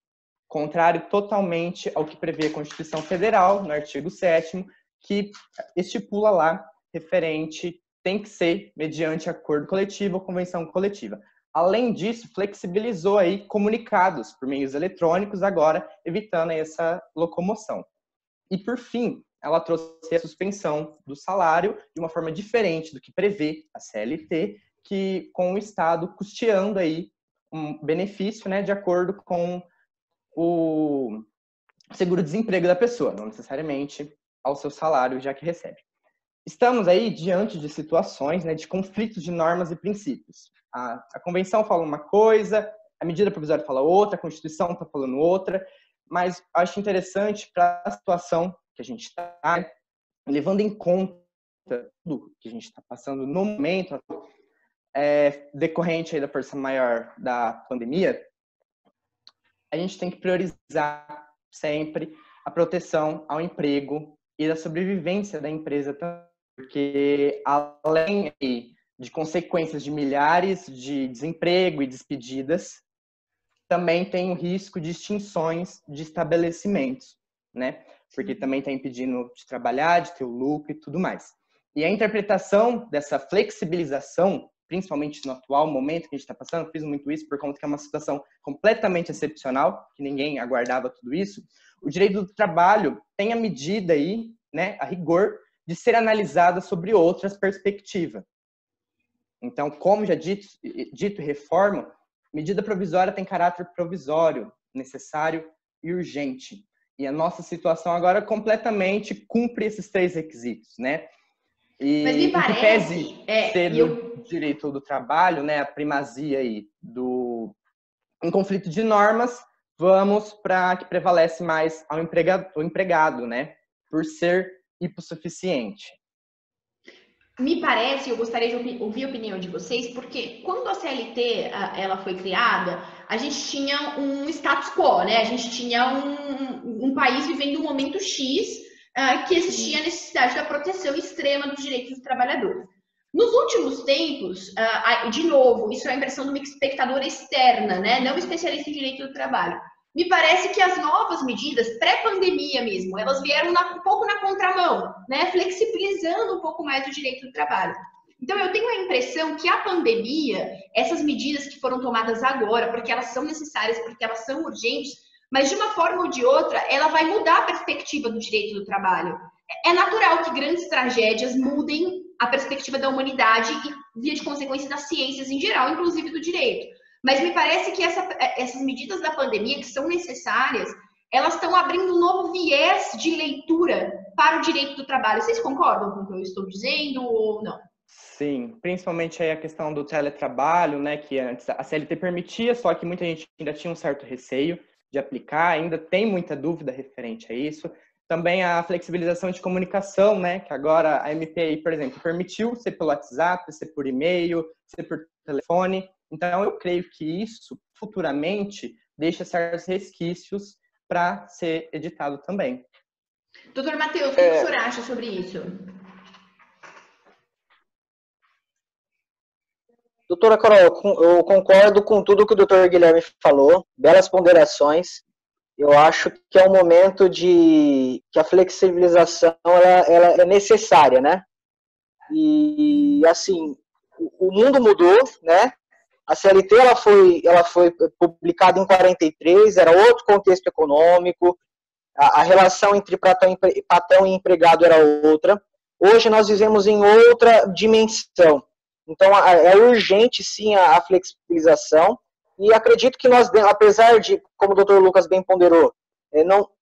contrário totalmente ao que prevê a Constituição Federal, no artigo 7º, que estipula lá referente, tem que ser mediante acordo coletivo ou convenção coletiva. Além disso, flexibilizou aí comunicados por meios eletrônicos, agora evitando essa locomoção. E, por fim, ela trouxe a suspensão do salário de uma forma diferente do que prevê a CLT, que com o Estado custeando aí um benefício, né, de acordo com o seguro-desemprego da pessoa, não necessariamente ao seu salário, já que recebe. Estamos aí diante de situações, né, de conflitos de normas e princípios. A Convenção fala uma coisa, a medida provisória fala outra, a Constituição está falando outra, mas acho interessante para a situação que a gente está, levando em conta tudo que a gente está passando no momento, decorrente aí da força maior da pandemia, a gente tem que priorizar sempre a proteção ao emprego e da sobrevivência da empresa também, porque além de consequências de milhares de desemprego e despedidas, também tem o risco de extinções de estabelecimentos, né? Porque também está impedindo de trabalhar, de ter o lucro e tudo mais. E a interpretação dessa flexibilização, principalmente no atual momento que a gente está passando, fiz muito isso por conta que é uma situação completamente excepcional, que ninguém aguardava tudo isso. O direito do trabalho tem a medida aí, né, a rigor, de ser analisada sobre outras perspectivas. Então, como já dito reforma, medida provisória tem caráter provisório, necessário e urgente. E a nossa situação agora completamente cumpre esses 3 requisitos, né? E mas me parece, em que pese ser do direito do trabalho, né, a primazia aí em conflito de normas, vamos para que prevalece mais o empregado, né, por ser hipossuficiente. Me parece, eu gostaria de ouvir a opinião de vocês, porque quando a CLT ela foi criada, a gente tinha um status quo, né? A gente tinha um país vivendo um momento X que existia a necessidade da proteção extrema dos direitos dos trabalhadores. Nos últimos tempos, de novo, isso é a impressão de uma espectadora externa, né? Não especialista em direito do trabalho. Me parece que as novas medidas, pré-pandemia mesmo, elas vieram um pouco na contramão, né? Flexibilizando um pouco mais o direito do trabalho. Então, eu tenho a impressão que a pandemia, essas medidas que foram tomadas agora, porque elas são necessárias, porque elas são urgentes, mas de uma forma ou de outra, ela vai mudar a perspectiva do direito do trabalho. É natural que grandes tragédias mudem a perspectiva da humanidade e, via de consequência, das ciências em geral, inclusive do direito. Mas me parece que essas medidas da pandemia, que são necessárias, elas estão abrindo um novo viés de leitura para o direito do trabalho. Vocês concordam com o que eu estou dizendo ou não? Sim, principalmente aí a questão do teletrabalho, né, que antes a CLT permitia, só que muita gente ainda tinha um certo receio de aplicar, ainda tem muita dúvida referente a isso. Também a flexibilização de comunicação, né, que agora a MP, por exemplo, permitiu ser pelo WhatsApp, ser por e-mail, ser por telefone. Então, eu creio que isso, futuramente, deixa certos resquícios para ser editado também. Doutor Matheus, o que o senhor acha sobre isso? Doutora Carol, eu concordo com tudo que o doutor Guilherme falou, belas ponderações. Eu acho que é um momento que a flexibilização ela é necessária, né? E, assim, o mundo mudou, né? A CLT ela foi publicada em 43, era outro contexto econômico, a relação entre patrão e empregado era outra. Hoje nós vivemos em outra dimensão. Então é urgente sim a flexibilização e acredito que nós, apesar de, como o doutor Lucas bem ponderou,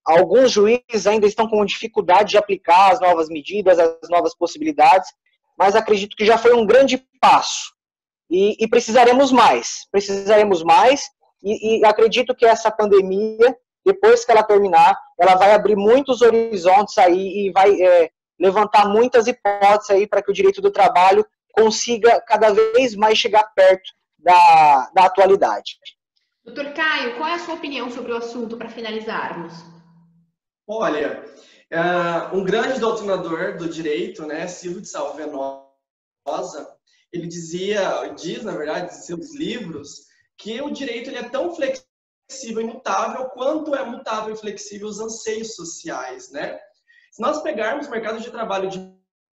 alguns juízes ainda estão com dificuldade de aplicar as novas medidas, as novas possibilidades. mas acredito que já foi um grande passo. E precisaremos mais, e acredito que essa pandemia, depois que ela terminar, ela vai abrir muitos horizontes aí e vai levantar muitas hipóteses aí para que o direito do trabalho consiga cada vez mais chegar perto da atualidade. Doutor Caio, qual é a sua opinião sobre o assunto para finalizarmos? Olha, um grande doutrinador do direito, né, Silvio de Salvenosa, ele diz, na verdade, em seus livros, que o direito ele é tão flexível e mutável quanto é mutável e flexível os anseios sociais, né? Se nós pegarmos o mercado de trabalho de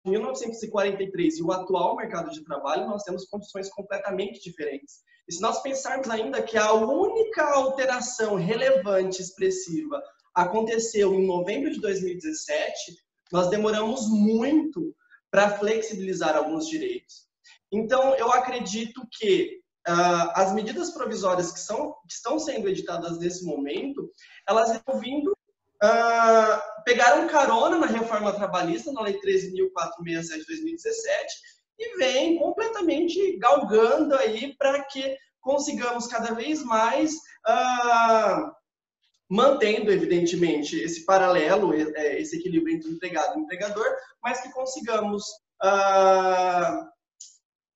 1943 e o atual mercado de trabalho, nós temos condições completamente diferentes. E se nós pensarmos ainda que a única alteração relevante, expressiva, aconteceu em novembro de 2017, nós demoramos muito para flexibilizar alguns direitos. Então, eu acredito que as medidas provisórias que estão sendo editadas nesse momento, elas estão vindo pegaram carona na reforma trabalhista, na Lei 13.467 de 2017, e vem completamente galgando aí para que consigamos cada vez mais, mantendo, evidentemente, esse paralelo, esse equilíbrio entre empregado e empregador, mas que consigamos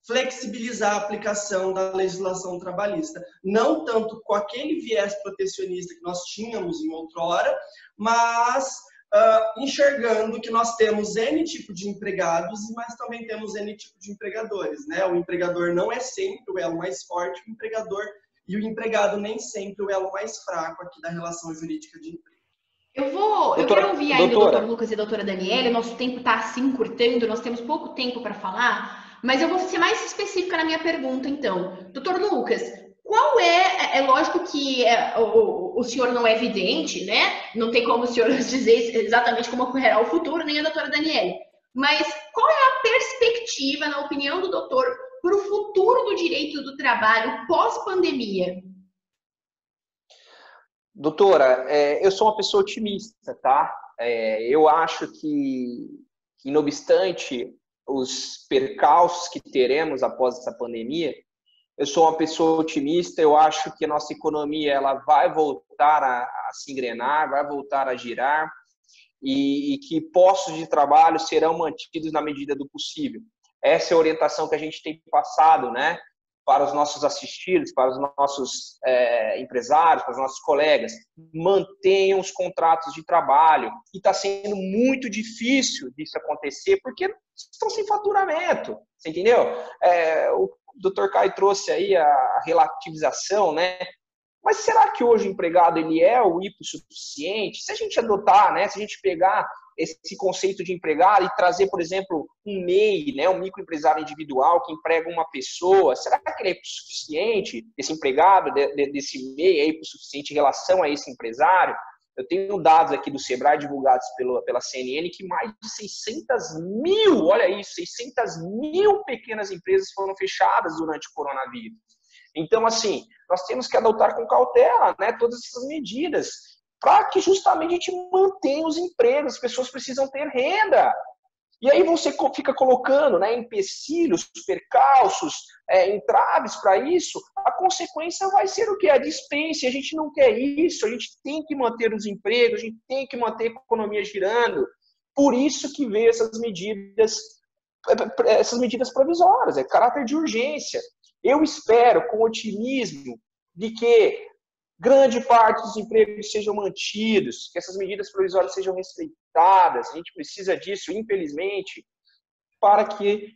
flexibilizar a aplicação da legislação trabalhista. Não tanto com aquele viés protecionista que nós tínhamos em outrora, mas enxergando que nós temos N tipo de empregados, mas também temos N tipo de empregadores, né? O empregador não é sempre o elo mais forte, o empregador e o empregado nem sempre o elo mais fraco aqui da relação jurídica de emprego. Eu quero ouvir ainda o doutor Lucas e a doutora Daniele. Nosso tempo está assim encurtando, nós temos pouco tempo para falar, mas eu vou ser mais específica na minha pergunta, então. Doutor Lucas, qual é lógico que o senhor não é vidente, né? Não tem como o senhor dizer exatamente como ocorrerá o futuro, nem a doutora Daniele. Mas qual é a perspectiva, na opinião do doutor, para o futuro do direito do trabalho pós-pandemia? Doutora, eu sou uma pessoa otimista, tá? Eu acho que, não obstante os percalços que teremos após essa pandemia, eu sou uma pessoa otimista. Eu acho que a nossa economia ela vai voltar a se engrenar, vai voltar a girar e que postos de trabalho serão mantidos na medida do possível. Essa é a orientação que a gente tem passado, né, para os nossos assistidos, para os nossos empresários, para os nossos colegas. Mantenham os contratos de trabalho. E está sendo muito difícil disso acontecer, porque estão sem faturamento, você entendeu? O Dr. Caio trouxe aí a relativização, né? Mas será que hoje o empregado ele é o hipossuficiente? Se a gente adotar, né, se a gente pegar esse conceito de empregado e trazer, por exemplo, um MEI, né, um microempresário individual que emprega uma pessoa, será que ele é hipossuficiente? Esse empregado desse MEI é hipossuficiente em relação a esse empresário? Eu tenho dados aqui do Sebrae divulgados pela CNN que mais de 600 mil, olha isso, 600 mil pequenas empresas foram fechadas durante o coronavírus. Então, assim, nós temos que adotar com cautela, né, todas essas medidas para que justamente a gente mantenha os empregos. As pessoas precisam ter renda. E aí você fica colocando, né, empecilhos, percalços, entraves para isso, a consequência vai ser o quê? A dispensa. A gente não quer isso, a gente tem que manter os empregos, a gente tem que manter a economia girando. Por isso que veio essas medidas provisórias, caráter de urgência. Eu espero, com otimismo, de que grande parte dos empregos sejam mantidos, que essas medidas provisórias sejam respeitadas. A gente precisa disso, infelizmente, para que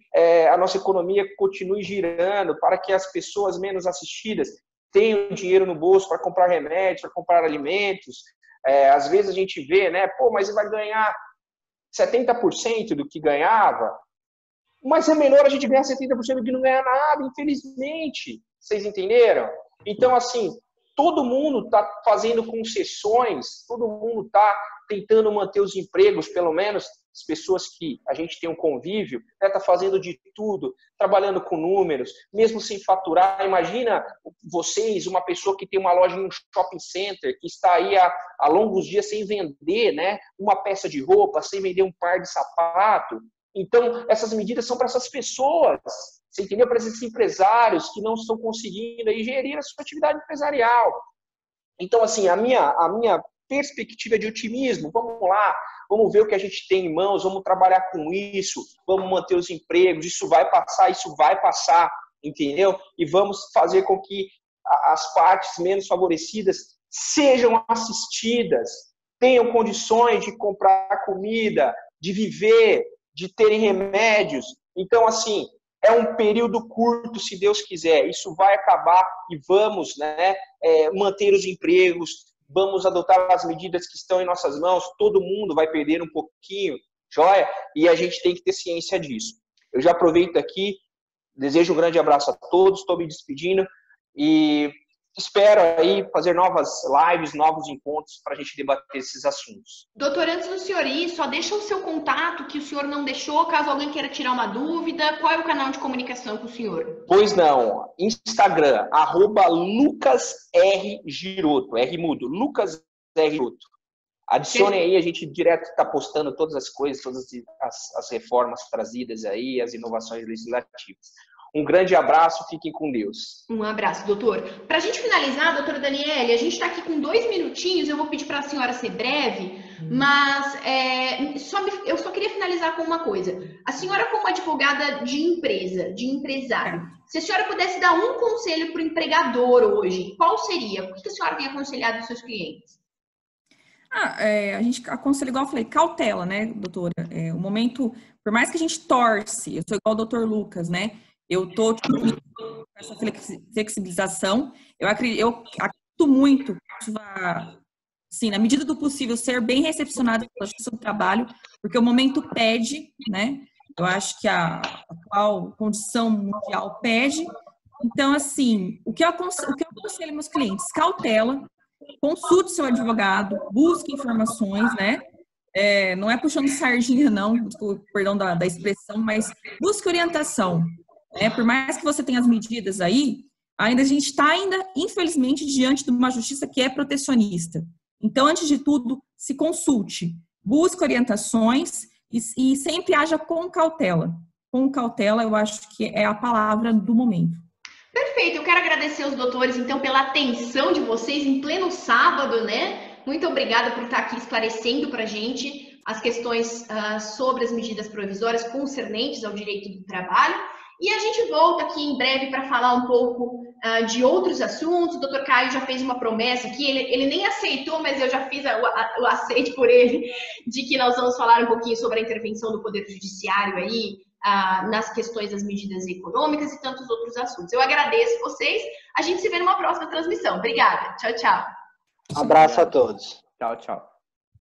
a nossa economia continue girando, para que as pessoas menos assistidas tenham dinheiro no bolso para comprar remédios, para comprar alimentos. Às vezes a gente vê, né, mas ele vai ganhar 70% do que ganhava, mas é melhor a gente ganhar 70% do que não ganhar nada, infelizmente. Vocês entenderam? Então, assim, todo mundo está fazendo concessões, todo mundo está tentando manter os empregos, pelo menos as pessoas que a gente tem um convívio, está fazendo de tudo, trabalhando com números, mesmo sem faturar. Imagina vocês, uma pessoa que tem uma loja em um shopping center, que está aí há longos dias sem vender, né, uma peça de roupa, sem vender um par de sapato. Então, essas medidas são para essas pessoas, você entendeu? Para esses empresários que não estão conseguindo aí gerir a sua atividade empresarial. Então, assim, a minha perspectiva é de otimismo. Vamos lá, vamos ver o que a gente tem em mãos, vamos trabalhar com isso, vamos manter os empregos, isso vai passar, entendeu? E vamos fazer com que as partes menos favorecidas sejam assistidas, tenham condições de comprar comida, de viver, de terem remédios. Então, assim, é um período curto, se Deus quiser. Isso vai acabar e vamos, né, manter os empregos, vamos adotar as medidas que estão em nossas mãos. Todo mundo vai perder um pouquinho, joia? E a gente tem que ter ciência disso. Eu já aproveito aqui, desejo um grande abraço a todos, estou me despedindo e espero aí fazer novas lives, novos encontros para a gente debater esses assuntos. Doutor, antes do senhor ir, só deixa o seu contato que o senhor não deixou, caso alguém queira tirar uma dúvida. Qual é o canal de comunicação com o senhor? Pois não, Instagram, @LucasRGiroto, R mudo, Lucas R. Giroto. Adicione aí, a gente direto está postando todas as coisas, todas as reformas trazidas aí, as inovações legislativas. Um grande abraço, fiquem com Deus. Um abraço, doutor. Para a gente finalizar, doutora Daniele, a gente está aqui com 2 minutinhos, eu vou pedir para a senhora ser breve, mas eu só queria finalizar com uma coisa. A senhora, como advogada de empresa, de empresário, se a senhora pudesse dar um conselho para o empregador hoje, qual seria? O que a senhora tem aconselhado os seus clientes? A gente aconselha, igual eu falei, cautela, né, doutora? O momento, por mais que a gente torce, eu sou igual o doutor Lucas, né? Eu tô com essa flexibilização. Eu acredito muito que assim, na medida do possível, ser bem recepcionado pela Justiça do Trabalho, porque o momento pede, né? Eu acho que a atual condição mundial pede. Então, assim, o que eu aconselho meus clientes? Cautela, consulte seu advogado, busque informações, né? Não é puxando sardinha, não, perdão da expressão, mas busque orientação. Por mais que você tenha as medidas aí, ainda a gente está infelizmente, diante de uma justiça que é protecionista. Então, antes de tudo, se consulte, busque orientações e sempre haja com cautela. Com cautela, eu acho que é a palavra do momento. Perfeito, eu quero agradecer aos doutores, então, pela atenção de vocês em pleno sábado, né? Muito obrigada por estar aqui esclarecendo para a gente as questões sobre as medidas provisórias concernentes ao direito do trabalho. E a gente volta aqui em breve para falar um pouco de outros assuntos. O doutor Caio já fez uma promessa aqui, ele nem aceitou, mas eu já fiz o aceite por ele, de que nós vamos falar um pouquinho sobre a intervenção do Poder Judiciário aí, nas questões das medidas econômicas e tantos outros assuntos. Eu agradeço vocês, a gente se vê numa próxima transmissão. Obrigada, tchau, tchau. Um abraço a todos. Tchau, tchau.